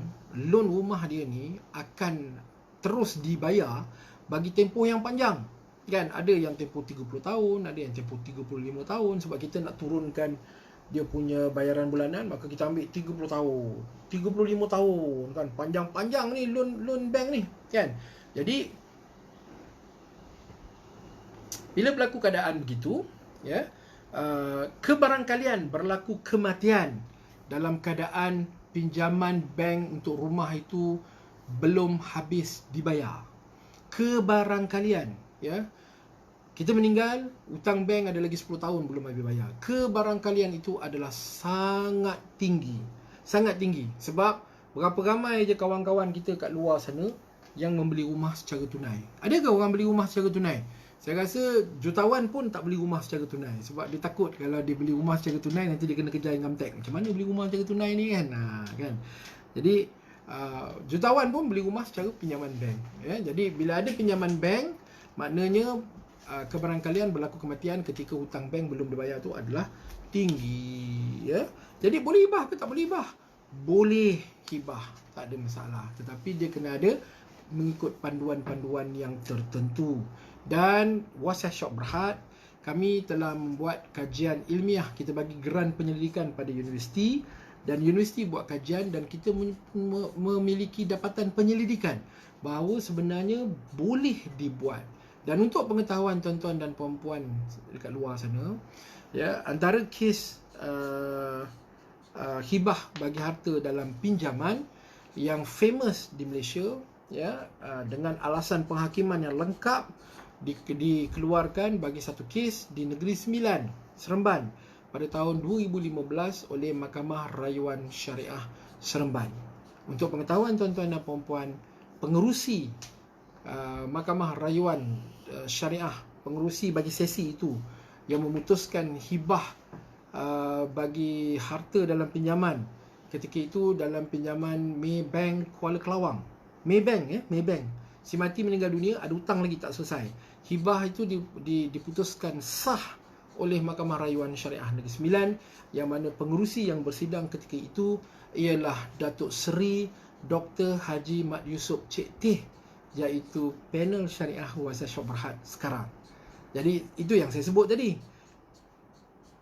loan rumah dia ni akan terus dibayar bagi tempoh yang panjang. Kan ada yang tempoh 30 tahun, ada yang tempoh 35 tahun. Sebab kita nak turunkan dia punya bayaran bulanan, maka kita ambil 30 tahun, 35 tahun kan, panjang-panjang ni loan bank ni kan. Jadi bila berlaku keadaan begitu ya, kebarangkalian berlaku kematian dalam keadaan pinjaman bank untuk rumah itu belum habis dibayar. Kebarangkalian ya, kita meninggal, hutang bank ada lagi 10 tahun belum habis bayar. Kebarangkalian itu adalah sangat tinggi. Sangat tinggi. Sebab berapa ramai je kawan-kawan kita kat luar sana yang membeli rumah secara tunai. Adakah orang beli rumah secara tunai? Saya rasa jutawan pun tak beli rumah secara tunai, sebab dia takut kalau dia beli rumah secara tunai nanti dia kena kejar income tax. Macam mana beli rumah secara tunai ni kan? Kan. Jadi jutawan pun beli rumah secara pinjaman bank, ya. Jadi bila ada pinjaman bank, maknanya kebarangkalian berlaku kematian ketika hutang bank belum dibayar tu adalah tinggi, ya. Jadi boleh hibah ke tak boleh hibah? Boleh hibah, tak ada masalah, tetapi dia kena ada mengikut panduan-panduan yang tertentu. Dan Wasiat Syok Berhad, kami telah membuat kajian ilmiah. Kita bagi geran penyelidikan pada universiti, dan universiti buat kajian, dan kita memiliki dapatan penyelidikan bahawa sebenarnya boleh dibuat. Dan untuk pengetahuan tuan-tuan dan puan-puan dekat luar sana, ya, antara kes hibah bagi harta dalam pinjaman yang famous di Malaysia, ya, dengan alasan penghakiman yang lengkap, dikeluarkan bagi satu kes di Negeri Sembilan, Seremban, pada tahun 2015 oleh Mahkamah Rayuan Syariah Seremban. Untuk pengetahuan tuan-tuan dan puan-puan, pengerusi Mahkamah Rayuan Syariah, pengerusi bagi sesi itu yang memutuskan hibah bagi harta dalam pinjaman, ketika itu dalam pinjaman Maybank Kuala Kelawang. Maybank. Si mati meninggal dunia, ada hutang lagi tak selesai. Hibah itu diputuskan sah oleh Mahkamah Rayuan Syariah Negeri Sembilan, yang mana pengerusi yang bersidang ketika itu ialah Datuk Seri Dr. Haji Mat Yusof Cik Teh, iaitu panel syariah Wasiat Syok Berhad sekarang. Jadi itu yang saya sebut tadi.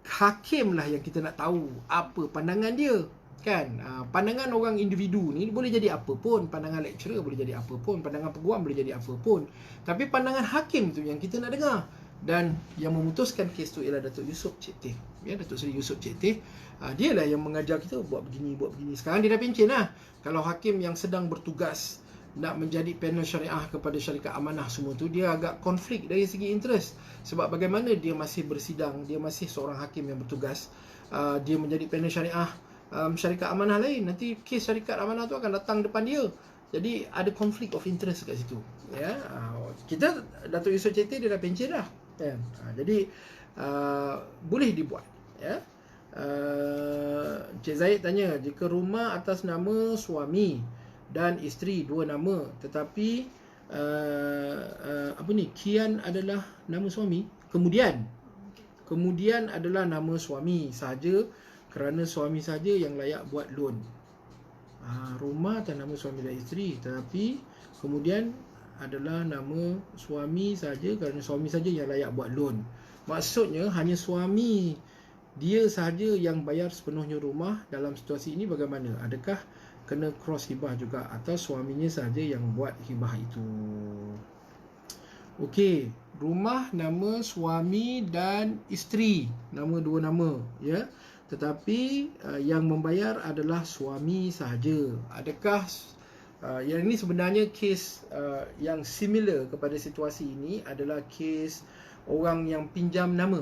Hakim lah yang kita nak tahu apa pandangan dia, kan. Pandangan orang individu ni boleh jadi apa pun, pandangan lecturer boleh jadi apa pun, pandangan peguam boleh jadi apa pun, tapi pandangan hakim tu yang kita nak dengar. Dan yang memutuskan kes tu ialah Datuk Yusof Cik Teh, ya, Datuk Seri Yusof Cik Teh. Dia lah yang mengajar kita buat begini. Sekarang dia dah pencen lah. Kalau hakim yang sedang bertugas nak menjadi panel syariah kepada syarikat amanah semua tu, dia agak konflik dari segi interest. Sebab bagaimana dia masih bersidang, dia masih seorang hakim yang bertugas, dia menjadi panel syariah syarikat amanah lain, nanti kes syarikat amanah tu akan datang depan dia. Jadi ada konflik of interest kat situ, ya. Kita Datuk Yusof Cik Teh dia dah pencen dah, kan. Jadi boleh dibuat, ya. Cik Zaid tanya, jika rumah atas nama suami dan isteri dua nama, tetapi Kian adalah nama suami, kemudian adalah nama suami sahaja, kerana suami saja yang layak buat loan. Rumah atas nama suami dan isteri, tetapi kemudian adalah nama suami saja kerana suami saja yang layak buat loan. Maksudnya hanya suami dia sahaja yang bayar sepenuhnya rumah. Dalam situasi ini bagaimana? Adakah kena cross hibah juga atau suaminya sahaja yang buat hibah itu? Okey, rumah nama suami dan isteri, nama dua nama, ya. Tetapi yang membayar adalah suami sahaja. Adakah yang ini sebenarnya kes yang similar kepada situasi ini adalah kes orang yang pinjam nama,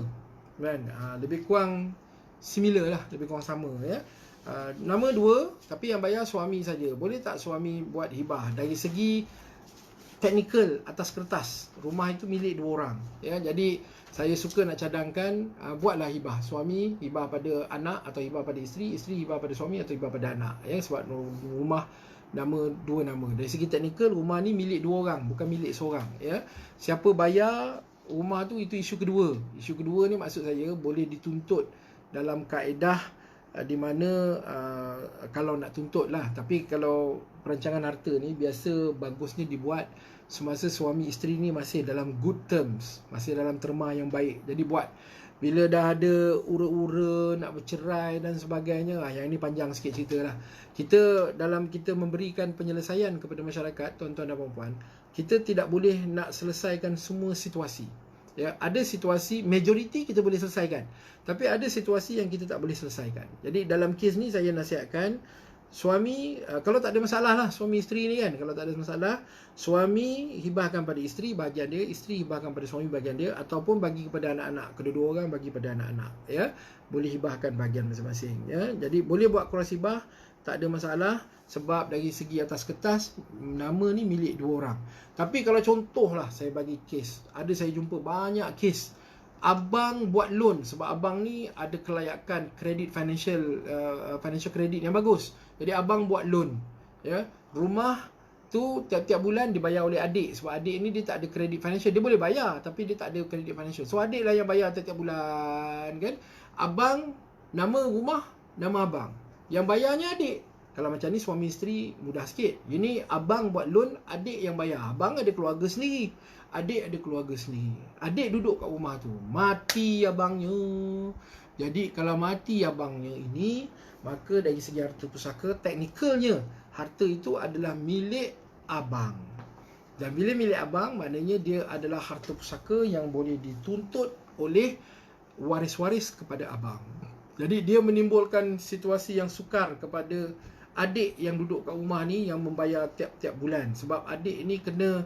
kan? Lebih kurang similar lah, lebih kurang sama, ya. Nama dua tapi yang bayar suami saja. Boleh tak suami buat hibah? Dari segi teknikal atas kertas, rumah itu milik dua orang, ya. Jadi saya suka nak cadangkan, buatlah hibah. Suami hibah pada anak atau hibah pada isteri, isteri hibah pada suami atau hibah pada anak, ya. Sebab rumah nama dua nama. Dari segi teknikal, rumah ni milik dua orang, bukan milik seorang, ya. Siapa bayar rumah tu, itu isu kedua. Isu kedua ni maksud saya boleh dituntut dalam kaedah di mana kalau nak tuntut lah. Tapi kalau perancangan harta ni biasa bagusnya dibuat semasa suami isteri ni masih dalam good terms, masih dalam terma yang baik. Jadi buat. Bila dah ada ura-ura nak bercerai dan sebagainya, yang ini panjang sikit cerita lah. Dalam kita memberikan penyelesaian kepada masyarakat, tuan-tuan dan puan-puan, kita tidak boleh nak selesaikan semua situasi, ya. Ada situasi majoriti kita boleh selesaikan, tapi ada situasi yang kita tak boleh selesaikan. Jadi dalam kes ni saya nasihatkan suami, kalau tak ada masalah lah suami isteri ni kan, kalau tak ada masalah, suami hibahkan pada isteri bahagian dia, isteri hibahkan pada suami bahagian dia, ataupun bagi kepada anak-anak, kedua-dua orang bagi pada anak-anak, ya, boleh hibahkan bahagian masing-masing, ya. Jadi boleh buat cross hibah, tak ada masalah, sebab dari segi atas kertas nama ni milik dua orang. Tapi kalau contohlah saya bagi kes, ada saya jumpa banyak kes abang buat loan, sebab abang ni ada kelayakan kredit financial credit yang bagus. Jadi abang buat loan, ya. Rumah tu tiap-tiap bulan dibayar oleh adik, sebab adik ni dia tak ada kredit financial, dia boleh bayar tapi dia tak ada kredit financial. So adik lah yang bayar tiap-tiap bulan kan. Abang, nama rumah nama abang, yang bayarnya adik. Kalau macam ni suami isteri mudah sikit. Ini abang buat loan, adik yang bayar. Abang ada keluarga sendiri, adik ada keluarga sendiri. Adik duduk kat rumah tu, mati abangnya. Jadi kalau mati abangnya ini, maka dari segi harta pusaka, teknikalnya harta itu adalah milik abang. Dan bila milik abang, maknanya dia adalah harta pusaka yang boleh dituntut oleh waris-waris kepada abang. Jadi dia menimbulkan situasi yang sukar kepada adik yang duduk kat rumah ni, yang membayar tiap-tiap bulan. Sebab adik ni kena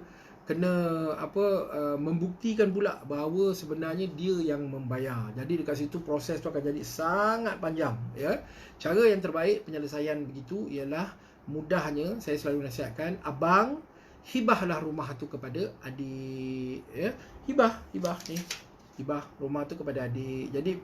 membuktikan pula bahawa sebenarnya dia yang membayar. Jadi dekat situ proses tu akan jadi sangat panjang, ya. Cara yang terbaik penyelesaian begitu ialah, mudahnya saya selalu nasihatkan, abang hibahlah rumah tu kepada adik, ya. Hibah rumah tu kepada adik. Jadi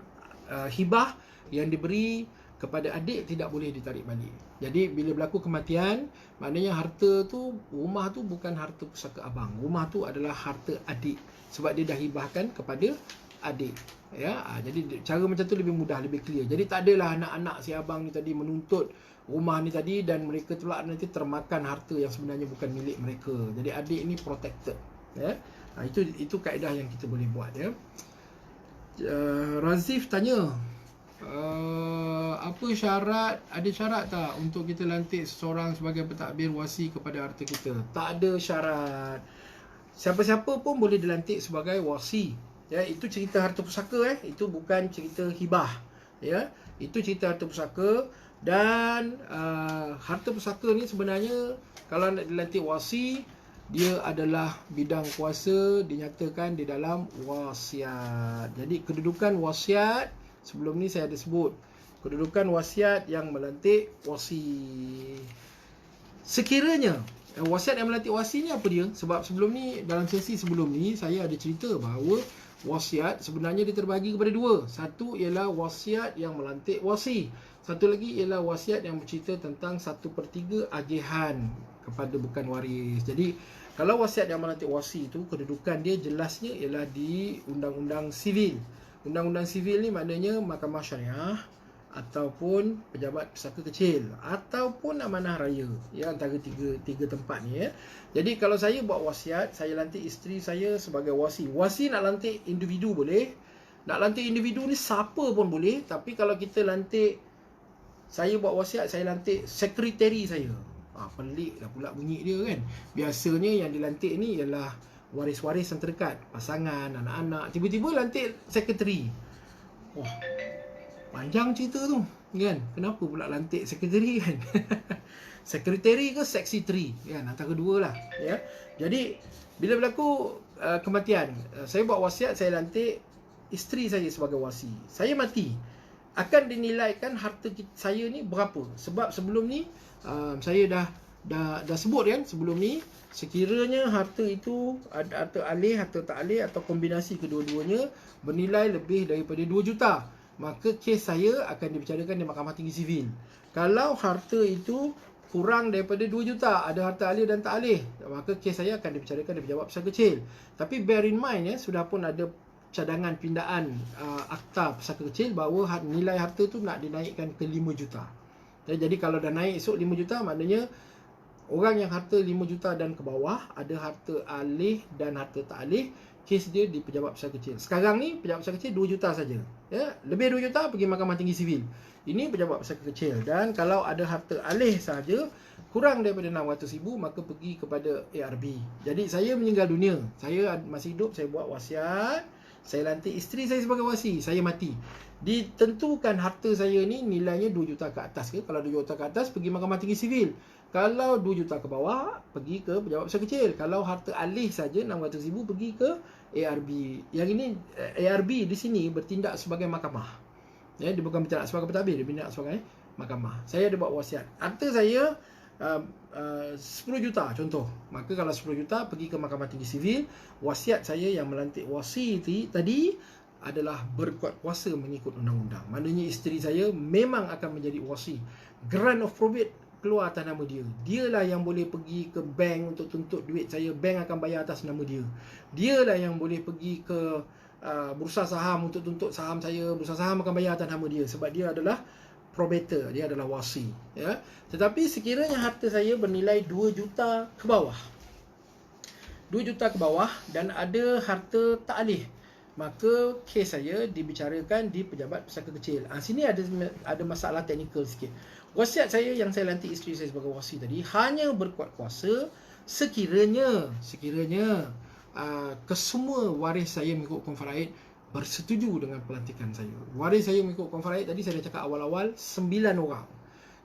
hibah yang diberi kepada adik tidak boleh ditarik balik. Jadi bila berlaku kematian, maknanya harta tu, rumah tu bukan harta pusaka abang. Rumah tu adalah harta adik, sebab dia dah hibahkan kepada adik, ya. Jadi cara macam tu lebih mudah, lebih clear. Jadi tak adalah anak-anak si abang ni tadi menuntut rumah ni tadi, dan mereka pula nanti termakan harta yang sebenarnya bukan milik mereka. Jadi adik ni protected, ya. Itu kaedah yang kita boleh buat, ya. Razif tanya, apa syarat, ada syarat tak untuk kita lantik seseorang sebagai pentadbir wasi kepada harta kita? Tak ada syarat. Siapa-siapa pun boleh dilantik sebagai wasi, ya. Itu cerita harta pusaka, itu bukan cerita hibah, ya. Itu cerita harta pusaka. Dan harta pusaka ni sebenarnya kalau nak dilantik wasi, dia adalah bidang kuasa dinyatakan di dalam wasiat. Jadi kedudukan wasiat, sebelum ni saya ada sebut, kedudukan wasiat yang melantik wasi. Sekiranya wasiat yang melantik wasi ni apa dia? Sebab sebelum ni, dalam sesi sebelum ni, saya ada cerita bahawa wasiat sebenarnya dia terbagi kepada dua. Satu ialah wasiat yang melantik wasi, satu lagi ialah wasiat yang bercerita tentang 1/3 agihan kepada bukan waris. Jadi kalau wasiat yang melantik wasi itu, kedudukan dia jelasnya ialah di Undang-Undang Sivil. Undang-Undang Sivil ni maknanya Mahkamah Syariah ataupun pejabat pesaka kecil ataupun amanah raya, ya, antara tiga tempat ni, ya. Jadi kalau saya buat wasiat, saya lantik isteri saya sebagai wasi. Wasi nak lantik individu boleh, nak lantik individu ni siapa pun boleh. Tapi kalau kita lantik, saya buat wasiat, saya lantik sekretari saya, pelik dah pula bunyi dia kan. Biasanya yang dilantik ni ialah waris-waris yang terdekat, pasangan, anak-anak. Tiba-tiba lantik sekretari. Wah, panjang cerita tu kan. Kenapa pula lantik sekretari kan? Sekretari ke seksitri kan, antara dua lah, ya. Jadi bila berlaku kematian, saya buat wasiat, saya lantik isteri saya sebagai wasi. Saya mati, akan dinilaikan harta saya ni berapa. Sebab sebelum ni saya dah sebut kan, sebelum ni sekiranya harta itu ada harta alih, harta tak alih atau kombinasi kedua-duanya bernilai lebih daripada 2 juta, maka kes saya akan dibicarakan di Mahkamah Tinggi Sivil. Kalau harta itu kurang daripada 2 juta, ada harta alih dan tak alih, maka kes saya akan dibicarakan di Pejabat Pesaka Kecil. Tapi bear in mind, ya, sudah pun ada cadangan pindaan akta pesaka kecil bahawa nilai harta tu nak dinaikkan ke 5 juta. Jadi kalau dah naik esok 5 juta, maknanya orang yang harta 5 juta dan ke bawah, ada harta alih dan harta tak alih, kes dia di Pejabat Pesaka Kecil. Sekarang ni Pejabat Pesaka Kecil 2 juta saja, ya. Lebih 2 juta pergi Mahkamah Tinggi Sivil. Ini Pejabat Pesaka Kecil. Dan kalau ada harta alih saja kurang daripada 600,000, maka pergi kepada ARB. Jadi saya meninggal dunia, saya masih hidup, saya buat wasiat, saya lantik isteri saya sebagai wasi, saya mati. Ditentukan harta saya ni nilainya 2 juta ke atas ke. Kalau 2 juta ke atas, pergi Mahkamah Tinggi Sivil. Kalau 2 juta ke bawah, pergi ke Pejabat Besar Kecil. Kalau harta alih saja 600,000, pergi ke ARB. Yang ini ARB di sini bertindak sebagai mahkamah. Ya, dia bukan bertindak sebagai pentadbir, dia bertindak sebagai mahkamah. Saya ada buat wasiat. Harta saya 10 juta contoh. Maka kalau 10 juta pergi ke Mahkamah Tinggi Sivil, wasiat saya yang melantik wasi tadi adalah berkuat kuasa mengikut undang-undang. Maknanya isteri saya memang akan menjadi wasi. Grant of probate keluar atas nama dia. Dialah yang boleh pergi ke bank untuk tuntut duit saya. Bank akan bayar atas nama dia. Dialah yang boleh pergi ke bursa saham untuk tuntut saham saya. Bursa saham akan bayar atas nama dia. Sebab dia adalah probator. Dia adalah wasi. Ya. Tetapi sekiranya harta saya bernilai 2 juta ke bawah. 2 juta ke bawah dan ada harta tak alih, maka kes saya dibicarakan di Pejabat Pesaka Kecil. Sini ada masalah teknikal sikit. Wasiat saya yang saya lantik isteri saya sebagai wasi tadi hanya berkuat kuasa sekiranya kesemua waris saya mengikut konferaid bersetuju dengan pelantikan saya. Waris saya mengikut konferaid tadi saya dah cakap awal-awal 9 orang.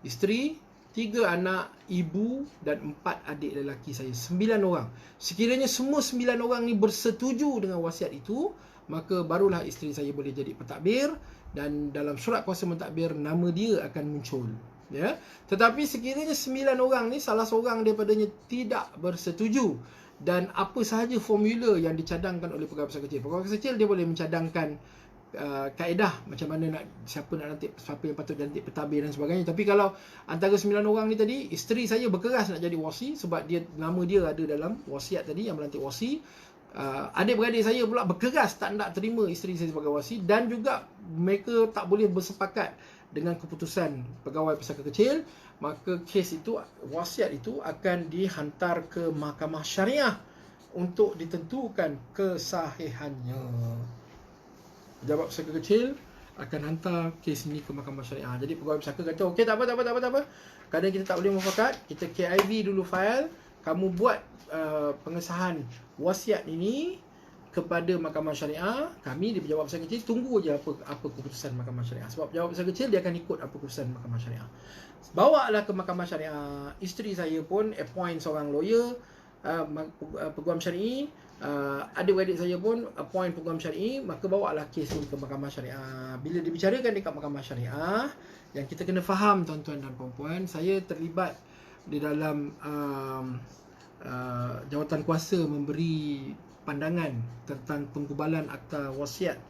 Isteri, 3 anak, ibu dan 4 adik lelaki saya. 9 orang. Sekiranya semua 9 orang ni bersetuju dengan wasiat itu, maka barulah isteri saya boleh jadi pentadbir dan dalam surat kuasa mentadbir nama dia akan muncul. Ya. Tetapi sekiranya 9 orang ni salah seorang daripadanya tidak bersetuju dan apa sahaja formula yang dicadangkan oleh Pegawai Besar Kecil. Pegawai Besar Kecil dia boleh mencadangkan kaedah macam mana siapa yang patut dilantik pentadbir dan sebagainya. Tapi kalau antara 9 orang ni tadi, isteri saya berkeras nak jadi wasi sebab nama dia ada dalam wasiat tadi yang melantik wasi. Adik-beradik saya pula berkeras tak nak terima isteri saya sebagai wasi dan juga mereka tak boleh bersepakat dengan keputusan Pegawai Pesaka Kecil. Maka kes itu, wasiat itu akan dihantar ke Mahkamah Syariah untuk ditentukan kesahihannya. Pejabat Pesaka Kecil akan hantar kes ini ke Mahkamah Syariah. Jadi Pegawai Pesaka kata, okey tak apa. Kadang kita tak boleh mufakat, kita KIV dulu file, kamu buat pengesahan wasiat ini kepada Mahkamah Syariah. Kami di Pejabat Besar Kecil tunggu je apa keputusan Mahkamah Syariah. Sebab Pejabat Besar Kecil dia akan ikut apa keputusan Mahkamah Syariah. Bawalah ke Mahkamah Syariah. Isteri saya pun appoint seorang lawyer, peguam syar'i. Adik-adik saya pun appoint peguam syar'i. Maka bawalah kes ini ke Mahkamah Syariah. Bila dibicarakan dekat Mahkamah Syariah, yang kita kena faham tuan-tuan dan puan-puan, saya terlibat di dalam jawatan kuasa memberi pandangan tentang penggubalan akta wasiat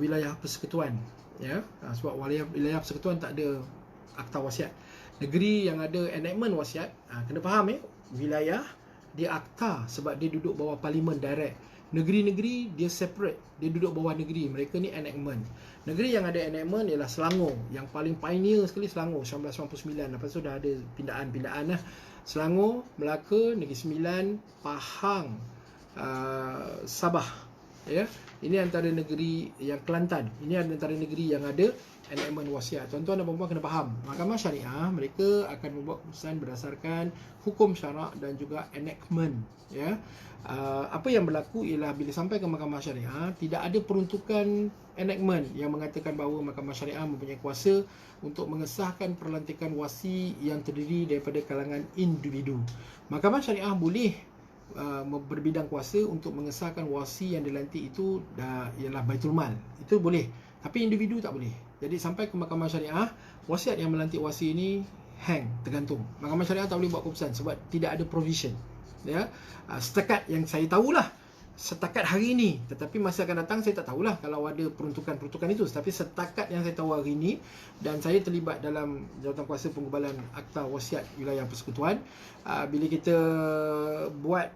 wilayah persekutuan, ya. Sebab wilayah persekutuan tak ada akta wasiat. Negeri yang ada enactment wasiat, kena faham wilayah dia akta sebab dia duduk bawah parlimen direct. Negeri-negeri dia separate, dia duduk bawah negeri, mereka ni enactment. Negeri yang ada enactment ialah Selangor, yang paling pioneer sekali Selangor 1999. Lepas tu dah ada pindaan-pindaan lah. Selangor, Melaka, Negeri Sembilan, Pahang, Sabah, ya. Ini antara negeri yang Kelantan. Ini antara negeri yang ada enactment wasiat. Tuan-tuan dan puan-puan kena faham, Mahkamah Syariah mereka akan membuat keputusan berdasarkan hukum syarak dan juga enactment, ya. Apa yang berlaku ialah bila sampai ke Mahkamah Syariah tidak ada peruntukan enactment yang mengatakan bahawa Mahkamah Syariah mempunyai kuasa untuk mengesahkan perlantikan wasi yang terdiri daripada kalangan individu. Mahkamah Syariah boleh berbidang kuasa untuk mengesahkan wasi yang dilantik itu ialah Baitul Mal. Itu boleh. Tapi individu tak boleh. Jadi sampai ke Mahkamah Syariah, wasiat yang melantik wasi ini tergantung. Mahkamah Syariah tak boleh buat keputusan sebab tidak ada provision. Ya. Setakat yang saya tahulah, setakat hari ini, tetapi masa akan datang saya tak tahulah kalau ada peruntukan-peruntukan itu. Tapi setakat yang saya tahu hari ini, dan saya terlibat dalam jawatan kuasa penggubalan akta wasiat wilayah persekutuan, bila kita buat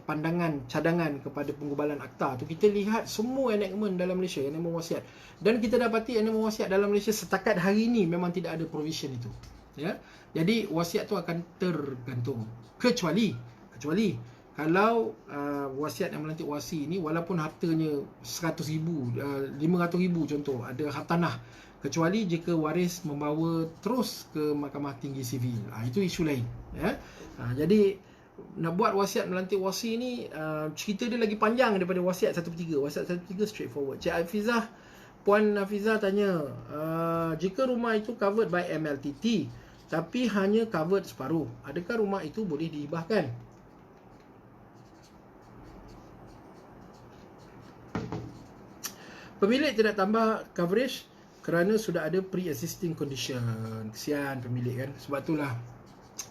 pandangan cadangan kepada penggubalan akta tu, kita lihat semua enactment dalam Malaysia, enactment wasiat, dan kita dapati enactment wasiat dalam Malaysia setakat hari ini memang tidak ada provision itu, ya. Jadi wasiat tu akan tergantung, kecuali kalau wasiat yang melantik wasi ini walaupun hartanya 100,000, 500,000 contoh, ada hartanah, kecuali jika waris membawa terus ke Mahkamah Tinggi Sivil, itu isu lain, ya. Jadi nak buat wasiat melantik wasi ni, cerita dia lagi panjang daripada wasiat 1/3. Wasiat 1/3 straightforward. Cik Hafizah, Puan Hafizah tanya, jika rumah itu covered by MLTT tapi hanya covered separuh, adakah rumah itu boleh dihibahkan? Pemilik tidak tambah coverage kerana sudah ada pre-existing condition. Kesian pemilik kan. Sebab itulah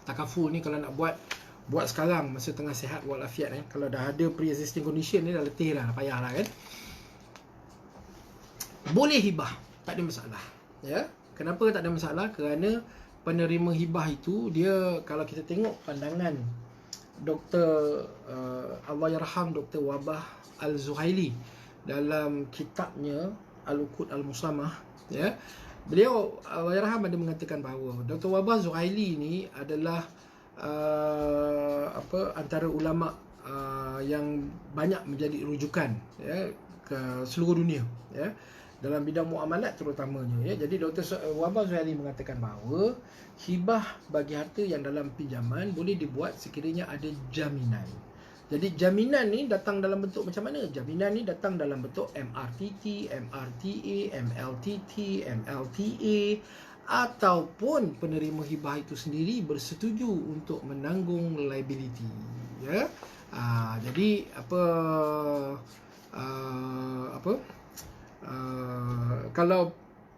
takaful ni kalau nak buat sekarang masa tengah sihat walafiat kan. Kalau dah ada pre-existing condition ni dah letih lah, payah lah kan. Boleh hibah, tak ada masalah. Ya. Kenapa tak ada masalah? Kerana penerima hibah itu dia, kalau kita tengok pandangan Dr. Allahyarham Dr. Wabah Al-Zuhaili dalam kitabnya Al-Uqud Al-Musamah, ya, beliau Allahyarham ada mengatakan bahawa Dr. Wabah Zuhaili ni adalah antara ulama yang banyak menjadi rujukan, ya, ke seluruh dunia, ya, dalam bidang muamalat terutamanya, ya. Jadi Dr. Wabah Zuhaili mengatakan bahawa hibah bagi harta yang dalam pinjaman boleh dibuat sekiranya ada jaminan. Jadi jaminan ni datang dalam bentuk macam mana? Jaminan ni datang dalam bentuk MRTT, MRTA, MLTT, MLTA, ataupun penerima hibah itu sendiri bersetuju untuk menanggung liability, ya. Jadi kalau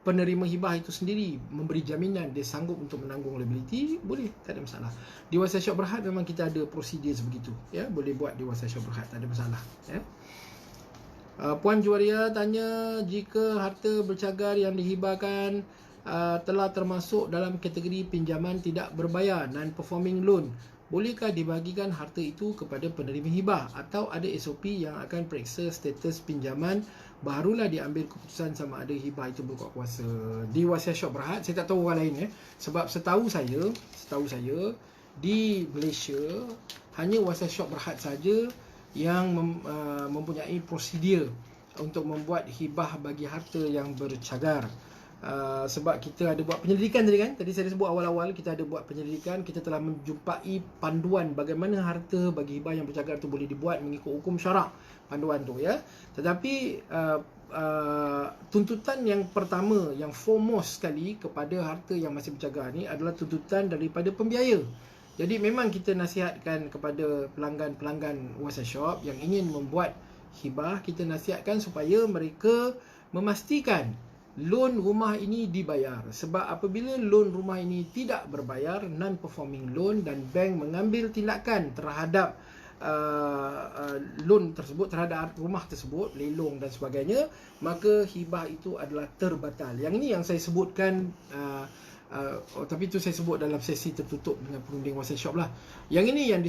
penerima hibah itu sendiri memberi jaminan dia sanggup untuk menanggung liability, boleh, tak ada masalah. Di wasiat syok berhad memang kita ada prosedur sebegitu, ya, boleh buat di wasiat syok berhad, tak ada masalah, ya. Puan Juwaria tanya, jika harta bercagar yang dihibahkan telah termasuk dalam kategori pinjaman tidak berbayar, non-performing loan, bolehkah dibagikan harta itu kepada penerima hibah atau ada SOP yang akan periksa status pinjaman barulah diambil keputusan sama ada hibah itu berkuat kuasa? Di wasiat syok berhad, saya tak tahu orang lain, ya. Sebab setahu saya di Malaysia hanya wasiat syok berhad saja yang mempunyai prosedur untuk membuat hibah bagi harta yang bercagar. Sebab kita ada buat penyelidikan tadi kan. Tadi saya sebut awal-awal kita ada buat penyelidikan, kita telah menjumpai panduan bagaimana harta bagi hibah yang bercagar tu boleh dibuat mengikut hukum syarak, panduan tu, ya. Tetapi tuntutan yang pertama, yang foremost sekali kepada harta yang masih bercagar ni adalah tuntutan daripada pembiaya. Jadi memang kita nasihatkan kepada pelanggan-pelanggan wasiat shop yang ingin membuat hibah, kita nasihatkan supaya mereka memastikan loan rumah ini dibayar. Sebab apabila loan rumah ini tidak berbayar, non-performing loan, dan bank mengambil tindakan terhadap loan tersebut, terhadap rumah tersebut, lelong dan sebagainya, maka hibah itu adalah terbatal. Yang ini yang saya sebutkan, tapi itu saya sebut dalam sesi tertutup dengan pengundi wasiat shop lah. Yang ini yang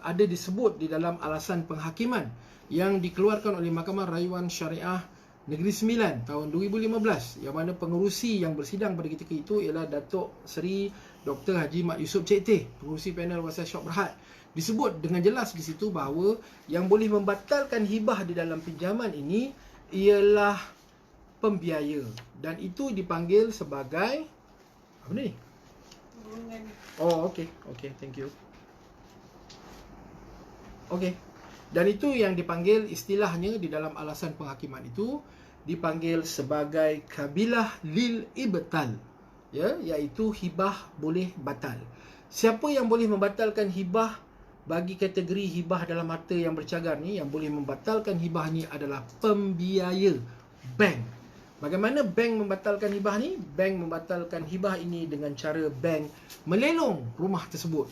ada disebut di dalam alasan penghakiman yang dikeluarkan oleh Mahkamah Rayuan Syariah Negeri Sembilan tahun 2015, yang mana pengerusi yang bersidang pada ketika itu ialah Datuk Seri Dr. Haji Mat Yusof Cik Teh, pengerusi panel wasiat syok berhad. Disebut dengan jelas di situ bahawa yang boleh membatalkan hibah di dalam pinjaman ini ialah pembiaya, dan itu dipanggil sebagai apa ni? Oh, okey, thank you. Okey. Dan itu yang dipanggil, istilahnya di dalam alasan penghakiman itu dipanggil sebagai kabilah lil ibtal, ya, iaitu hibah boleh batal. Siapa yang boleh membatalkan hibah bagi kategori hibah dalam harta yang bercagar ni? Yang boleh membatalkan hibah ni adalah pembiaya, bank. Bagaimana bank membatalkan hibah ni? Bank membatalkan hibah ini dengan cara bank melelong rumah tersebut.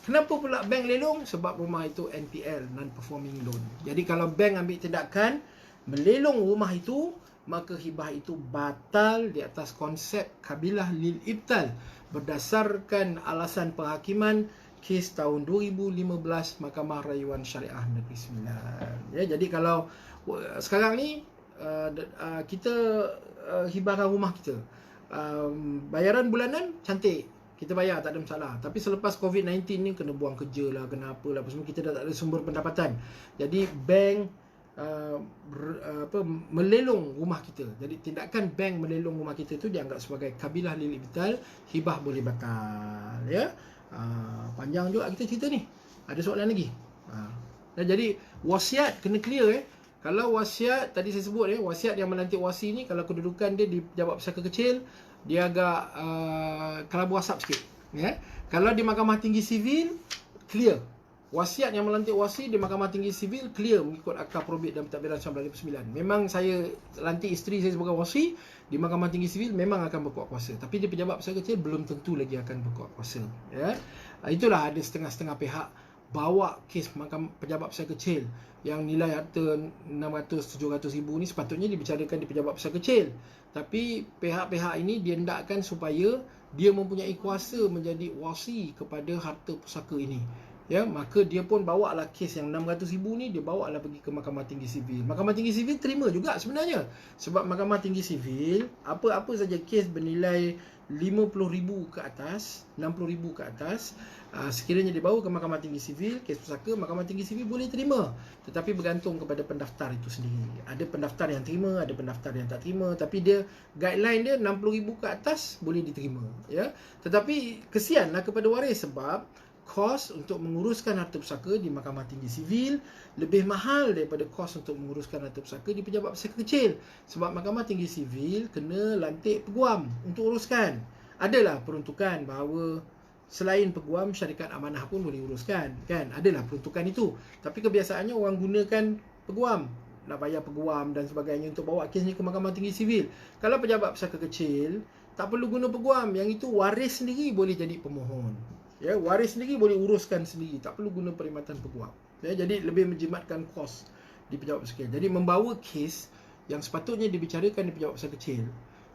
Kenapa pula bank lelong? Sebab rumah itu NPL, non-performing loan. Jadi kalau bank ambil tindakan melelong rumah itu, maka hibah itu batal di atas konsep kabilah lil ibtal berdasarkan alasan penghakiman kes tahun 2015 Mahkamah Rayuan Syariah Negeri Sembilan. Ya, jadi kalau sekarang ni kita hibahkan rumah kita, bayaran bulanan cantik, kita bayar, tak ada masalah. Tapi selepas COVID-19 ni kena buang kerja lah, kena apa lah, semua kita dah tak ada sumber pendapatan. Jadi bank melelong rumah kita. Jadi tindakan bank melelong rumah kita itu dianggap sebagai kabilah lil ibtal, hibah boleh batal, ya. Panjang juga kita cerita ni. Ada soalan lagi? Dan jadi wasiat kena clear. Kalau wasiat tadi saya sebut wasiat yang melantik wasi ni, kalau kedudukan dia di pejabat pusaka kecil, dia agak kelabu asap sikit. Kalau di Mahkamah Tinggi Sivil, clear. Wasiat yang melantik wasi di Mahkamah Tinggi Sivil clear mengikut Akta Probit dan Pentadbiran 1999. Memang saya lantik isteri saya sebagai wasi, di Mahkamah Tinggi Sivil memang akan berkuat kuasa. Tapi di pejabat pusaka kecil belum tentu lagi akan berkuat kuasa. Itulah ada setengah-setengah pihak bawa kes pejabat pusaka kecil yang nilai harta 600-700 ribu ni sepatutnya dibicarakan di pejabat pusaka kecil. Tapi pihak-pihak ini dia hendakkan supaya dia mempunyai kuasa menjadi wasi kepada harta pusaka ini. Maka dia pun bawa lah kes yang 600 ribu ni, dia bawa lah pergi ke Mahkamah Tinggi Sivil. Mahkamah Tinggi Sivil terima juga sebenarnya. Sebab Mahkamah Tinggi Sivil, apa-apa saja kes bernilai 50,000 ke atas, 60,000 ke atas, sekiranya dibawa ke Mahkamah Tinggi Sivil, kes pusaka, Mahkamah Tinggi Sivil boleh terima. Tetapi bergantung kepada pendaftar itu sendiri. Ada pendaftar yang terima, ada pendaftar yang tak terima. Tapi dia, guideline dia 60,000 ke atas boleh diterima. Tetapi kesianlah kepada waris sebab kos untuk menguruskan harta pusaka di Mahkamah Tinggi Sivil lebih mahal daripada kos untuk menguruskan harta pusaka di pejabat pusaka kecil. Sebab Mahkamah Tinggi Sivil kena lantik peguam untuk uruskan. Adalah peruntukan bahawa selain peguam, syarikat amanah pun boleh uruskan, kan? Adalah peruntukan itu. Tapi kebiasaannya orang gunakan peguam, nak bayar peguam dan sebagainya untuk bawa kes ni ke Mahkamah Tinggi Sivil. Kalau pejabat pusaka kecil, tak perlu guna peguam. Yang itu waris sendiri boleh jadi pemohon. Waris sendiri boleh uruskan sendiri, tak perlu guna perkhidmatan peguam. Jadi lebih menjimatkan kos di pejabat pusaka kecil. Jadi membawa kes yang sepatutnya dibicarakan di pejabat pusaka kecil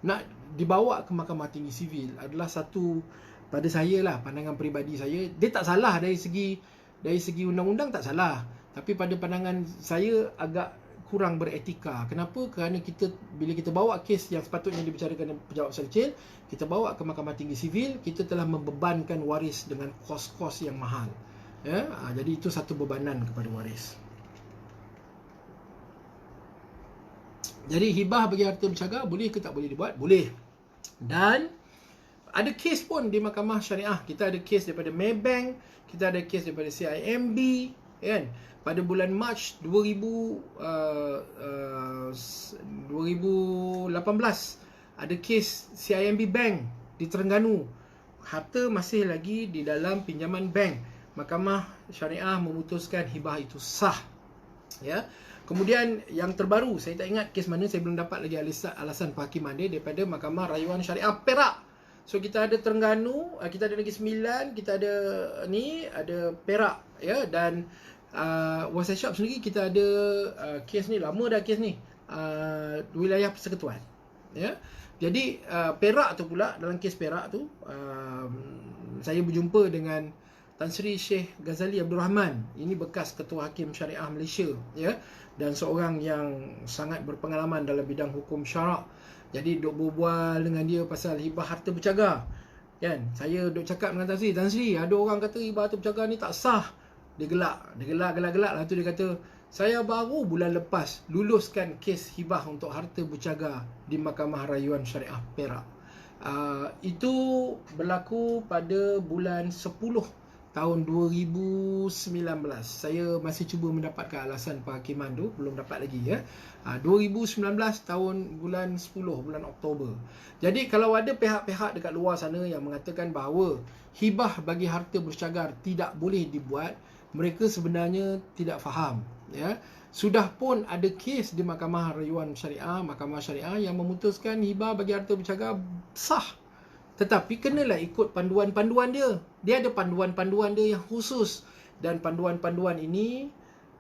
nak dibawa ke Mahkamah Tinggi Sivil adalah satu, pada saya lah, pandangan peribadi saya, dia tak salah dari segi undang-undang, tak salah. Tapi pada pandangan saya agak kurang beretika. Kenapa? Kerana bila kita bawa kes yang sepatutnya dibicarakan di pejabat pusaka kecil, kita bawa ke Mahkamah Tinggi Sivil, kita telah membebankan waris dengan kos-kos yang mahal. Jadi itu satu bebanan kepada waris. Jadi hibah bagi harta bercagar boleh ke tak boleh dibuat? Boleh. Dan ada kes pun di Mahkamah Syariah. Kita ada kes daripada Maybank, kita ada kes daripada CIMB, kan? Pada bulan Mac 2018 ada kes CIMB Bank di Terengganu. Harta masih lagi di dalam pinjaman bank. Mahkamah Syariah memutuskan hibah itu sah. Kemudian yang terbaru, saya tak ingat kes mana, saya belum dapat lagi alasan penghakiman dia, daripada Mahkamah Rayuan Syariah Perak. So kita ada Terengganu, kita ada Negeri Sembilan, kita ada ada Perak, dan Wasai Shop sendiri kita ada kes ni, lama dah kes ni, wilayah Persekutuan. Jadi Perak tu pula, dalam kes Perak tu saya berjumpa dengan Tan Sri Sheikh Ghazali Abdul Rahman. Ini bekas Ketua Hakim Syariah Malaysia, dan seorang yang sangat berpengalaman dalam bidang hukum syarak. Jadi duk berbual dengan dia pasal hibah harta bercagar, kan? Saya duk cakap dengan Tan Sri, ada orang kata hibah harta bercagar ni tak sah. Dia gelak. Lepas tu dia kata, saya baru bulan lepas luluskan kes hibah untuk harta bercagar di Mahkamah Rayuan Syariah Perak. Itu berlaku pada bulan 10 tahun 2019. Saya masih cuba mendapatkan alasan penghakiman tu, belum dapat lagi. 2019 tahun bulan 10, bulan Oktober. Jadi kalau ada pihak-pihak dekat luar sana yang mengatakan bahawa hibah bagi harta bercagar tidak boleh dibuat, mereka sebenarnya tidak faham. Sudah pun ada kes di Mahkamah Rayuan Syariah, Mahkamah Syariah yang memutuskan hibah bagi harta bercagar sah. Tetapi kenalah ikut panduan-panduan dia. Dia ada panduan-panduan dia yang khusus. Dan panduan-panduan ini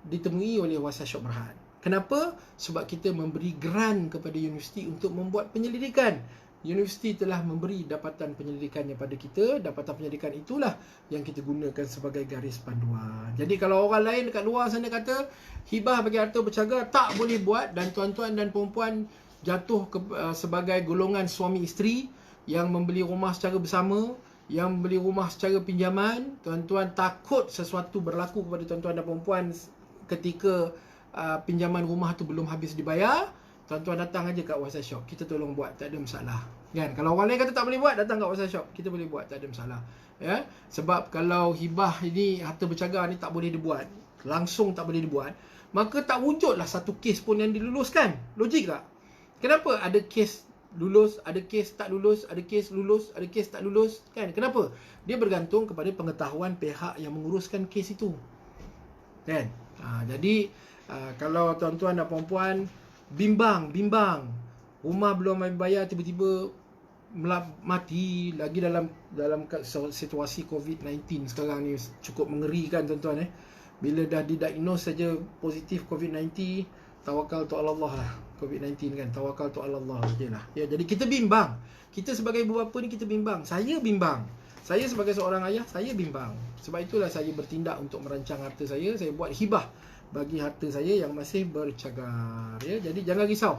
ditemui oleh Wasai Syok Berhad. Kenapa? Sebab kita memberi grant kepada universiti untuk membuat penyelidikan. Universiti telah memberi dapatan penyelidikannya pada kita. Dapatan penyelidikan itulah yang kita gunakan sebagai garis panduan. Jadi kalau orang lain dekat luar sana kata hibah bagi harta bercagar tak boleh buat, dan tuan-tuan dan perempuan jatuh sebagai golongan suami isteri yang membeli rumah secara bersama, yang membeli rumah secara pinjaman, tuan-tuan takut sesuatu berlaku kepada tuan-tuan dan perempuan ketika pinjaman rumah tu belum habis dibayar, tuan-tuan datang aja kat Wasai Shop, kita tolong buat, tak ada masalah. Kan, kalau orang lain kata tak boleh buat, datang kat WhatsApp shop, kita boleh buat, tak ada masalah. Ya, sebab kalau hibah ini, harta bercagar ni tak boleh dibuat, langsung tak boleh dibuat, maka tak wujudlah satu kes pun yang diluluskan. Logik tak? Kenapa ada kes lulus, ada kes tak lulus, ada kes lulus, ada kes tak lulus, kan? Kenapa? Dia bergantung kepada pengetahuan pihak yang menguruskan kes itu, kan? Jadi kalau tuan-tuan dan puan-puan bimbang, rumah belum bayar, tiba-tiba mati lagi dalam situasi COVID-19 sekarang ni, cukup mengerikan tuan-tuan. Bila dah didiagnose saja positif COVID-19, tawakal tu Allah lah. COVID-19 kan, tawakal tu Allah je lah. Ya, jadi kita bimbang. Kita sebagai ibu bapa ni kita bimbang. Saya bimbang. Saya sebagai seorang ayah, saya bimbang. Sebab itulah saya bertindak untuk merancang harta saya. Saya buat hibah bagi harta saya yang masih bercagar. Ya, jadi jangan risau.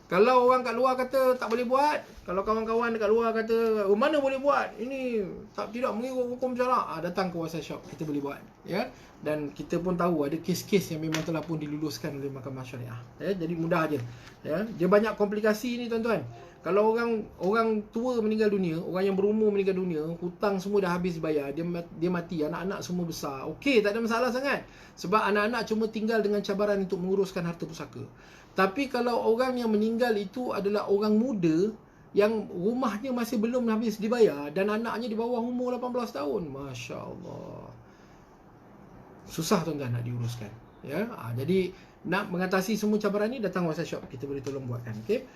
Kalau orang kat luar kata tak boleh buat, kalau kawan-kawan dekat luar kata mana boleh buat, ini tidak mengikut hukum syarak, datang ke WhatsApp shop, kita boleh buat. Ya, dan kita pun tahu ada kes-kes yang memang telah pun diluluskan oleh Mahkamah Syariah. Ya, jadi mudah aja. Ya, dia banyak komplikasi ni tuan-tuan. Kalau orang tua meninggal dunia, orang yang berumur meninggal dunia, hutang semua dah habis bayar, dia mati, anak-anak semua besar. Okey, tak ada masalah sangat. Sebab anak-anak cuma tinggal dengan cabaran untuk menguruskan harta pusaka. Tapi kalau orang yang meninggal itu adalah orang muda yang rumahnya masih belum habis dibayar dan anaknya di bawah umur 18 tahun, Masya Allah, susah tuan-tuan nak diuruskan. Ya, jadi nak mengatasi semua cabaran ni, datang WhatsApp shop, kita boleh tolong buatkan. Okey.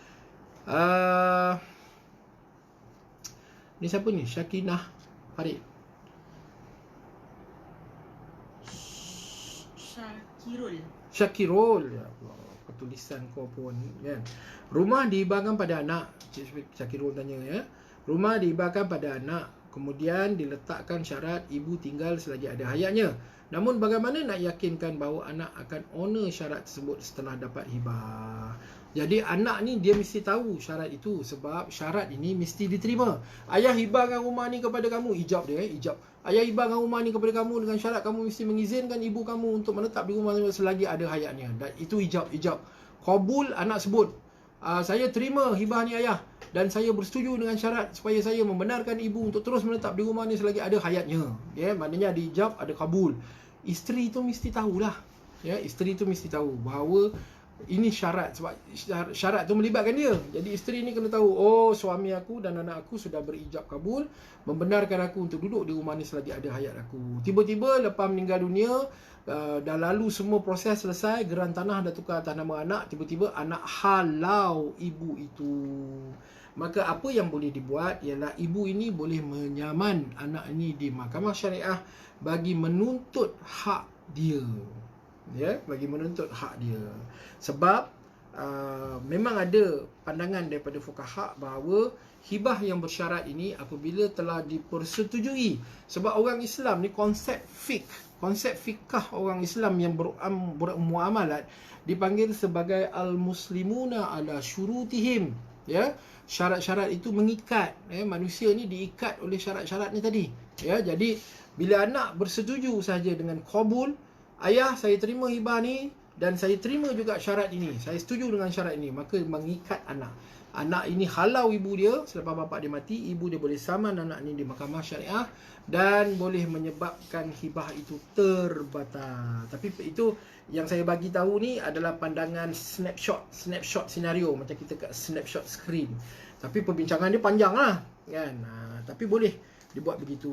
Ni siapa ni? Syakinah Farid. Syakirul. Ya Allah, tulisan kau pun kan. Rumah dihibahkan pada anak. Cik Syakirul tanya ya. Rumah dihibahkan pada anak, kemudian diletakkan syarat ibu tinggal selagi ada hayatnya. Namun bagaimana nak yakinkan bahawa anak akan honor syarat tersebut setelah dapat hibah? Jadi anak ni dia mesti tahu syarat itu, sebab syarat ini mesti diterima. Ayah hibahkan rumah ni kepada kamu, ijab dia, ijab. Ayah hibahkan rumah ni kepada kamu dengan syarat kamu mesti mengizinkan ibu kamu untuk menetap di rumah selagi ada hayatnya. Dan itu ijab. Qabul, anak sebut, saya terima hibah ni ayah, dan saya bersetuju dengan syarat supaya saya membenarkan ibu untuk terus menetap di rumah ni selagi ada hayatnya. Ya, maknanya ada ijab, ada qabul. Isteri tu mesti tahulah. Ya, isteri tu mesti tahu bahawa ini syarat, sebab syarat tu melibatkan dia. Jadi isteri ni kena tahu, oh, suami aku dan anak aku sudah berijab kabul, membenarkan aku untuk duduk di rumah ni selagi ada hayat aku. Tiba-tiba lepas meninggal dunia, dah lalu semua proses selesai, geran tanah dah tukar atas nama anak, tiba-tiba anak halau ibu itu. Maka apa yang boleh dibuat ialah ibu ini boleh menyaman anak ini di Mahkamah Syariah bagi menuntut hak dia. Ya, bagi menuntut hak dia. Sebab memang ada pandangan daripada fuqaha bahawa hibah yang bersyarat ini apabila telah dipersetujui. Sebab orang Islam ni konsep fiqh orang Islam yang bermuamalat dipanggil sebagai al-muslimuna ala syurutihim. Ya, syarat-syarat itu mengikat. Ya, manusia ni diikat oleh syarat-syarat ni tadi. Ya, jadi bila anak bersetuju saja dengan qabul, ayah saya terima hibah ni dan saya terima juga syarat ini, saya setuju dengan syarat ini, maka mengikat anak. Anak ini halau ibu dia selepas bapa dia mati, ibu dia boleh saman anak ini di Mahkamah Syariah dan boleh menyebabkan hibah itu terbatal. Tapi itu yang saya bagi tahu ni adalah pandangan snapshot senario, macam kita kat snapshot screen. Tapi perbincangan dia panjang lah kan. Tapi boleh dibuat begitu.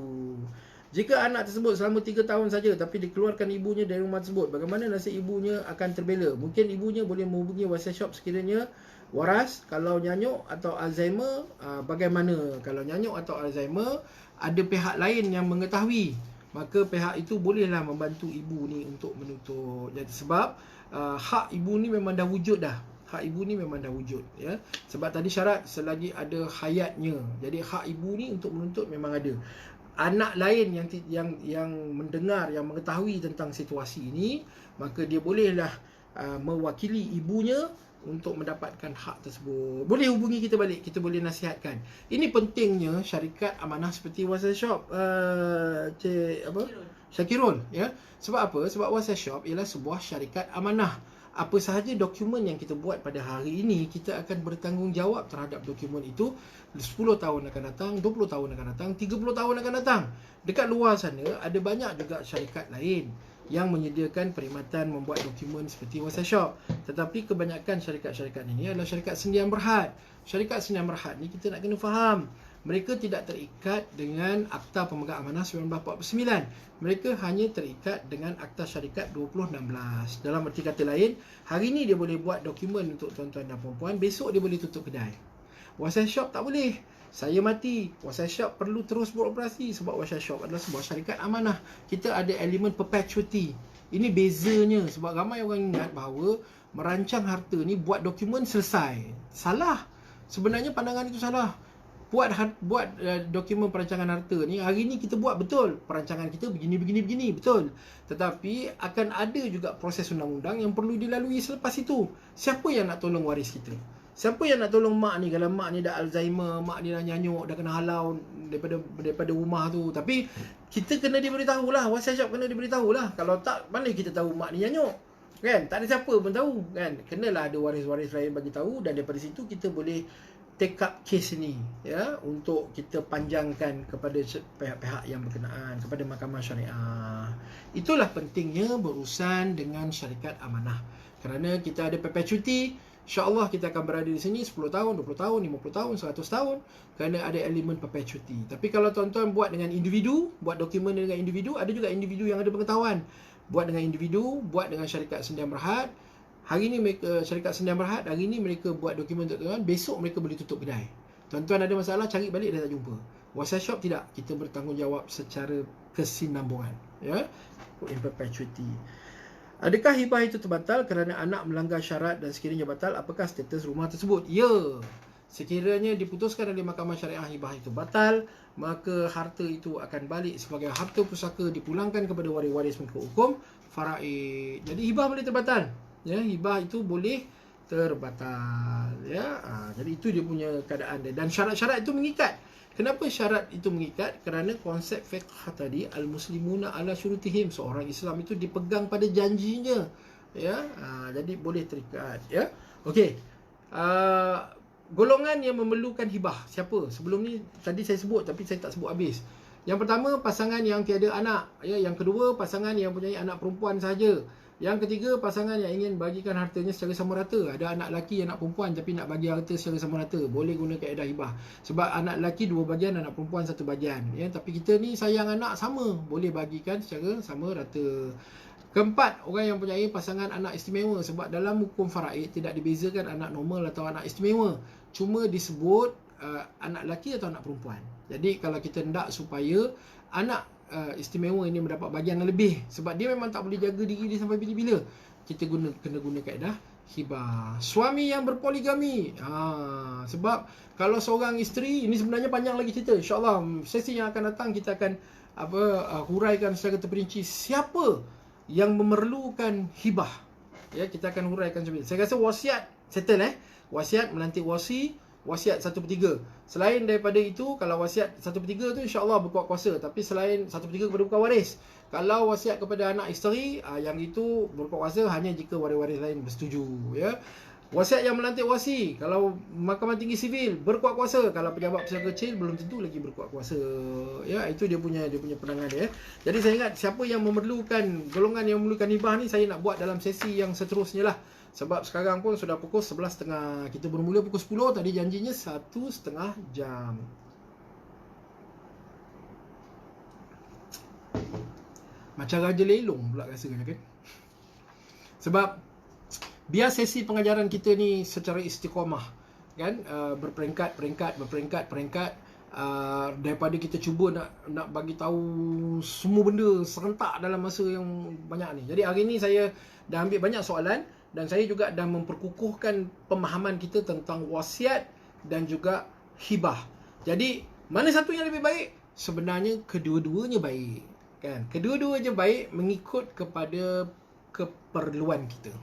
Jika anak tersebut selama 3 tahun saja tapi dikeluarkan ibunya dari rumah tersebut, bagaimana nasib ibunya akan terbela? Mungkin ibunya boleh menghubungi WhatsApp shop sekiranya waras. Kalau nyanyuk atau Alzheimer, bagaimana? Kalau nyanyuk atau Alzheimer, ada pihak lain yang mengetahui, maka pihak itu bolehlah membantu ibu ni untuk menuntut. Jadi sebab hak ibu ni memang dah wujud dah. Hak ibu ni memang dah wujud, ya. Sebab tadi syarat selagi ada hayatnya. Jadi hak ibu ni untuk menuntut memang ada. Anak lain yang mendengar, yang mengetahui tentang situasi ini, maka dia bolehlah mewakili ibunya untuk mendapatkan hak tersebut. Boleh hubungi kita balik, kita boleh nasihatkan. Ini pentingnya syarikat amanah seperti WhatsApp Shop, Syakirul, ya. Sebab apa? Sebab WhatsApp Shop ialah sebuah syarikat amanah. apa sahaja dokumen yang kita buat pada hari ini, kita akan bertanggungjawab terhadap dokumen itu 10 tahun akan datang, 20 tahun akan datang, 30 tahun akan datang. Dekat luar sana ada banyak juga syarikat lain yang menyediakan perkhidmatan membuat dokumen seperti WhatsApp. Tetapi kebanyakan syarikat-syarikat ini adalah syarikat sendian berhad. Syarikat sendian berhad ni kita nak kena faham, mereka tidak terikat dengan Akta Pemegang Amanah 1949. Mereka hanya terikat dengan Akta Syarikat 2016. Dalam arti kata lain, hari ni dia boleh buat dokumen untuk tuan-tuan dan puan-puan, besok dia boleh tutup kedai. WhatsApp Shop tak boleh. Saya mati, WhatsApp Shop perlu terus beroperasi sebab WhatsApp Shop adalah sebuah syarikat amanah. Kita ada elemen perpetuity. Ini bezanya sebab ramai orang ingat bahawa merancang harta ni buat dokumen selesai. Salah. Sebenarnya pandangan itu salah. Buat dokumen perancangan harta ni, hari ni kita buat betul. Perancangan kita begini, betul. Tetapi akan ada juga proses undang-undang yang perlu dilalui selepas itu. Siapa yang nak tolong waris kita? Siapa yang nak tolong mak ni kalau mak ni dah Alzheimer, mak ni dah nyanyuk, dah kena halau daripada rumah tu. Tapi kita kena diberitahulah, WhatsApp kena diberitahulah. Kalau tak, mana kita tahu mak ni nyanyuk? Kan? Tak ada siapa pun tahu, kan? Kenalah ada waris-waris lain bagi tahu, dan daripada situ kita boleh take up case ni, ya, untuk kita panjangkan kepada pihak-pihak yang berkenaan, kepada mahkamah syariah. Itulah pentingnya berurusan dengan syarikat amanah. Kerana kita ada perpetuity, insya-Allah kita akan berada di sini 10 tahun, 20 tahun, 50 tahun, 100 tahun, kerana ada elemen perpetuity. Tapi kalau tuan-tuan buat dengan individu, buat dokumen dengan individu, ada juga individu yang ada pengetahuan. Buat dengan individu, buat dengan syarikat sendian berhad. Hari ni mereka, syarikat sendian berhad, hari ni mereka buat dokumen untuk tuan, besok mereka boleh tutup kedai. Tuan-tuan ada masalah, cari balik dah tak jumpa. WhatsApp Shop tidak, kita bertanggungjawab secara kesinambungan, ya, in perpetuity. Adakah hibah itu terbatal kerana anak melanggar syarat dan sekiranya batal, apakah status rumah tersebut? Ya, sekiranya diputuskan oleh mahkamah syariah hibah itu batal, maka harta itu akan balik sebagai harta pusaka, dipulangkan kepada waris-waris mengikut hukum faraid. Jadi hibah boleh terbatal. Ya, hibah itu boleh terbatal, ya. Jadi itu dia punya keadaan dia, dan syarat-syarat itu mengikat. Kenapa syarat itu mengikat? Kerana konsep fiqh tadi, al-muslimuna ala syurutihim, seorang Islam itu dipegang pada janjinya, ya. Jadi boleh terikat, ya. Okey. Golongan yang memerlukan hibah siapa? Sebelum ni tadi saya sebut tapi saya tak sebut habis. Yang pertama, pasangan yang tiada anak, ya. Yang kedua, pasangan yang mempunyai anak perempuan sahaja. Yang ketiga, pasangan yang ingin bagikan hartanya secara sama rata. Ada anak lelaki, anak perempuan tapi nak bagi harta secara sama rata, boleh guna kaedah hibah. Sebab anak lelaki 2 bahagian, anak perempuan 1 bahagian, ya. Tapi kita ni sayang anak sama, boleh bagikan secara sama rata. Keempat, orang yang mempunyai pasangan anak istimewa. Sebab dalam hukum faraid tidak dibezakan anak normal atau anak istimewa, cuma disebut anak lelaki atau anak perempuan. Jadi kalau kita hendak supaya anak istimewa ini mendapat bahagian yang lebih, sebab dia memang tak boleh jaga diri dia sampai bila-bila, kita kena guna kaedah hibah. Suami yang berpoligami, sebab kalau seorang isteri, ini sebenarnya panjang lagi cerita, insya-Allah sesi yang akan datang kita akan huraikan secara terperinci siapa yang memerlukan hibah, ya. Kita akan huraikan macam ni. Saya rasa wasiat settle, wasiat, melantik wasiat 1/3. Selain daripada itu, kalau wasiat 1/3 tu insya-Allah berkuat kuasa, tapi selain 1/3 kepada bukan waris. Kalau wasiat kepada anak isteri, yang itu berkuat kuasa hanya jika waris-waris lain bersetuju, ya. Wasiat yang melantik wasi, kalau Mahkamah Tinggi Sivil berkuat kuasa, kalau pejabat besar kecil belum tentu lagi berkuat kuasa, ya. Itu dia punya pandangan dia. Jadi saya ingat siapa yang memerlukan, golongan yang memerlukan hibah ni, saya nak buat dalam sesi yang seterusnya lah. Sebab sekarang pun sudah pukul 11.30. Kita bermula pukul 10, tadi janjinya 1,5 jam. Macam Raja Lelong pula rasanya, kan? Sebab biar sesi pengajaran kita ni secara istiqamah, kan? Berperingkat, daripada kita cuba nak bagi tahu semua benda serentak dalam masa yang banyak ni. Jadi hari ni saya dah ambil banyak soalan, dan saya juga dah memperkukuhkan pemahaman kita tentang wasiat dan juga hibah. Jadi, mana satu yang lebih baik? Sebenarnya kedua-duanya baik, kan? Kedua-duanya baik mengikut kepada keperluan kita,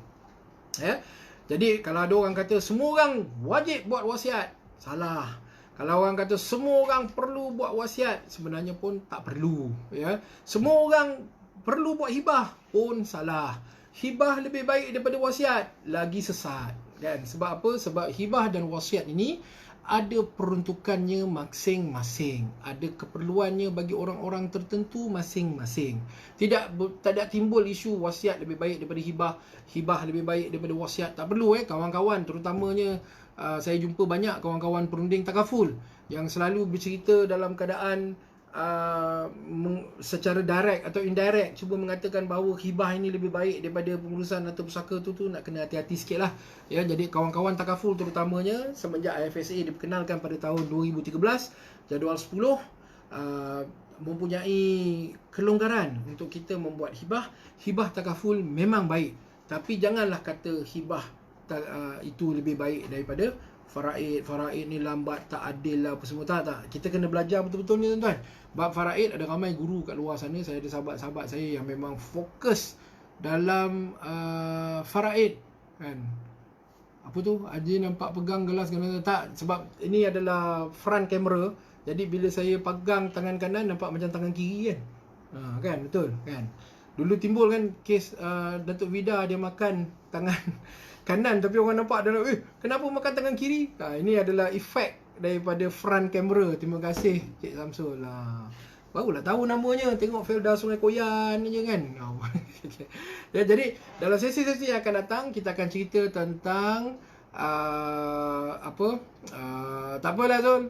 ya. Jadi, kalau ada orang kata semua orang wajib buat wasiat, salah. Kalau orang kata semua orang perlu buat wasiat, sebenarnya pun tak perlu, ya. Semua orang perlu buat hibah pun salah. hibah lebih baik daripada wasiat, lagi sesat kan. Sebab apa? Sebab hibah dan wasiat ini ada peruntukannya masing-masing, ada keperluannya bagi orang-orang tertentu masing-masing. Tak ada timbul isu wasiat lebih baik daripada hibah, hibah lebih baik daripada wasiat. Tak perlu kawan-kawan, terutamanya saya jumpa banyak kawan-kawan perunding takaful yang selalu bercerita dalam keadaan secara direct atau indirect cuba mengatakan bahawa hibah ini lebih baik daripada pengurusan atau pusaka tu nak kena hati-hati sikit lah ya. Jadi kawan-kawan takaful terutamanya semenjak IFSA diperkenalkan pada tahun 2013 jadual 10 mempunyai kelonggaran untuk kita membuat hibah. Hibah takaful memang baik, tapi janganlah kata hibah itu lebih baik daripada faraid. Faraid ni lambat, tak adil lah apa semua. Tak. Kita kena belajar betul-betul ni tuan-tuan. Bab faraid ada ramai guru kat luar sana. Saya ada sahabat-sahabat saya yang memang fokus dalam faraid kan. Apa tu? Haji nampak pegang gelas kan? Tak, sebab ini adalah front camera. Jadi bila saya pegang tangan kanan nampak macam tangan kiri kan. Kan betul kan. Dulu timbul kan kes Datuk Vida dia makan tangan kanan tapi orang nampak dia kenapa makan tangan kiri? Ini adalah efek daripada front camera. Terima kasih Cik Samsul lah. Barulah tahu namanya, tengok Felda Sungai Koyan je kan. Ya, jadi dalam sesi-sesi yang akan datang kita akan cerita tentang tak apalah Zul.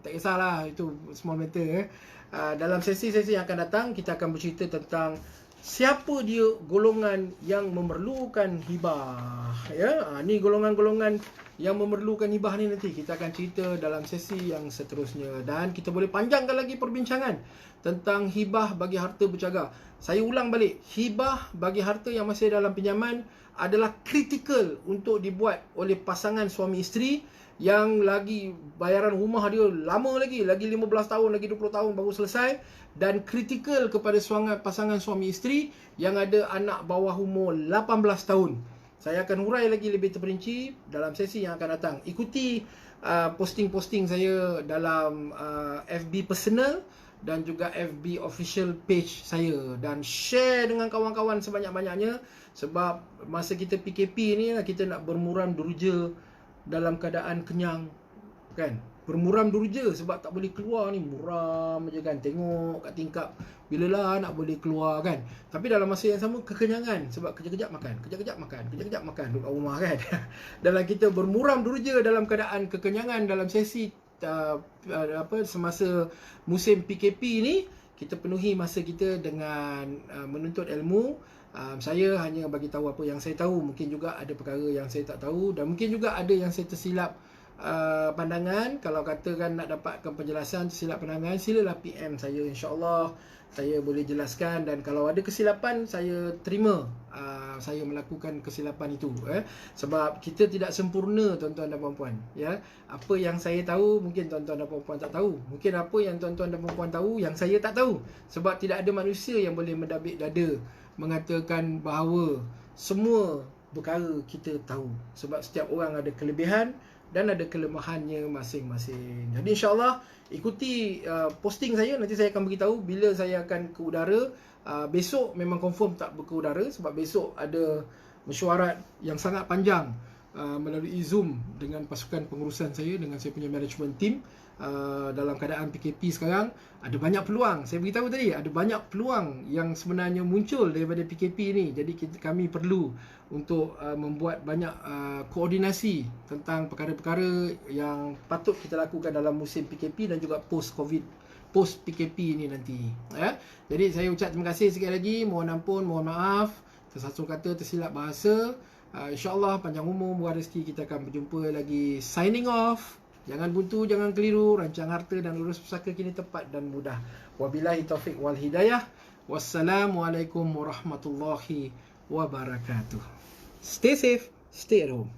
Tak kisahlah, itu small matter dalam sesi-sesi yang akan datang kita akan bercerita tentang siapa dia golongan yang memerlukan hibah ya. Ni golongan-golongan yang memerlukan hibah ni nanti kita akan cerita dalam sesi yang seterusnya. Dan kita boleh panjangkan lagi perbincangan tentang hibah bagi harta bercaga. Saya ulang balik, hibah bagi harta yang masih dalam pinjaman adalah kritikal untuk dibuat oleh pasangan suami isteri yang lagi bayaran rumah dia lama lagi 15 tahun, lagi 20 tahun baru selesai, dan kritikal kepada pasangan suami isteri yang ada anak bawah umur 18 tahun. Saya akan hurai lagi lebih terperinci dalam sesi yang akan datang. Ikuti posting-posting saya dalam FB personal dan juga FB official page saya, dan share dengan kawan-kawan sebanyak-banyaknya. Sebab masa kita PKP ni kita nak bermuram durja dalam keadaan kenyang kan. Bermuram durja sebab tak boleh keluar ni, muram je kan, tengok kat tingkap bilalah nak boleh keluar kan. Tapi dalam masa yang sama kekenyangan sebab kejap-kejap makan, kejap-kejap makan duduk kat rumah kan. Dalam kita bermuram durja dalam keadaan kekenyangan dalam sesi semasa musim PKP ni, kita penuhi masa kita dengan menuntut ilmu. Saya hanya bagi tahu apa yang saya tahu. Mungkin juga ada perkara yang saya tak tahu, dan mungkin juga ada yang saya tersilap pandangan. Kalau katakan nak dapatkan penjelasan tersilap pandangan, silalah PM saya, insya-Allah saya boleh jelaskan. Dan kalau ada kesilapan, saya terima saya melakukan kesilapan itu sebab kita tidak sempurna tuan-tuan dan puan-puan ya. Apa yang saya tahu mungkin tuan-tuan dan puan-puan tak tahu, mungkin apa yang tuan-tuan dan puan-puan tahu yang saya tak tahu. Sebab tidak ada manusia yang boleh mendabik dada mengatakan bahawa semua perkara kita tahu. Sebab setiap orang ada kelebihan dan ada kelemahannya masing-masing. Jadi insya-Allah ikuti posting saya, nanti saya akan beritahu bila saya akan ke udara. Besok memang confirm tak ke udara sebab besok ada mesyuarat yang sangat panjang melalui Zoom dengan pasukan pengurusan saya, dengan saya punya management team. Dalam keadaan PKP sekarang ada banyak peluang. Saya beritahu tadi ada banyak peluang yang sebenarnya muncul daripada PKP ni. Jadi kami perlu untuk membuat banyak koordinasi tentang perkara-perkara yang patut kita lakukan dalam musim PKP dan juga post PKP ni nanti ya. Jadi saya ucap terima kasih sekali lagi, mohon ampun, mohon maaf tersasul kata, tersilap bahasa. InsyaAllah panjang umur, murah rezeki, kita akan berjumpa lagi. Signing off. Jangan buntu, jangan keliru. Rancang harta dan urus pusaka kini tepat dan mudah. Wabillahi taufiq wal hidayah. Wassalamualaikum warahmatullahi wabarakatuh. Stay safe, stay at home.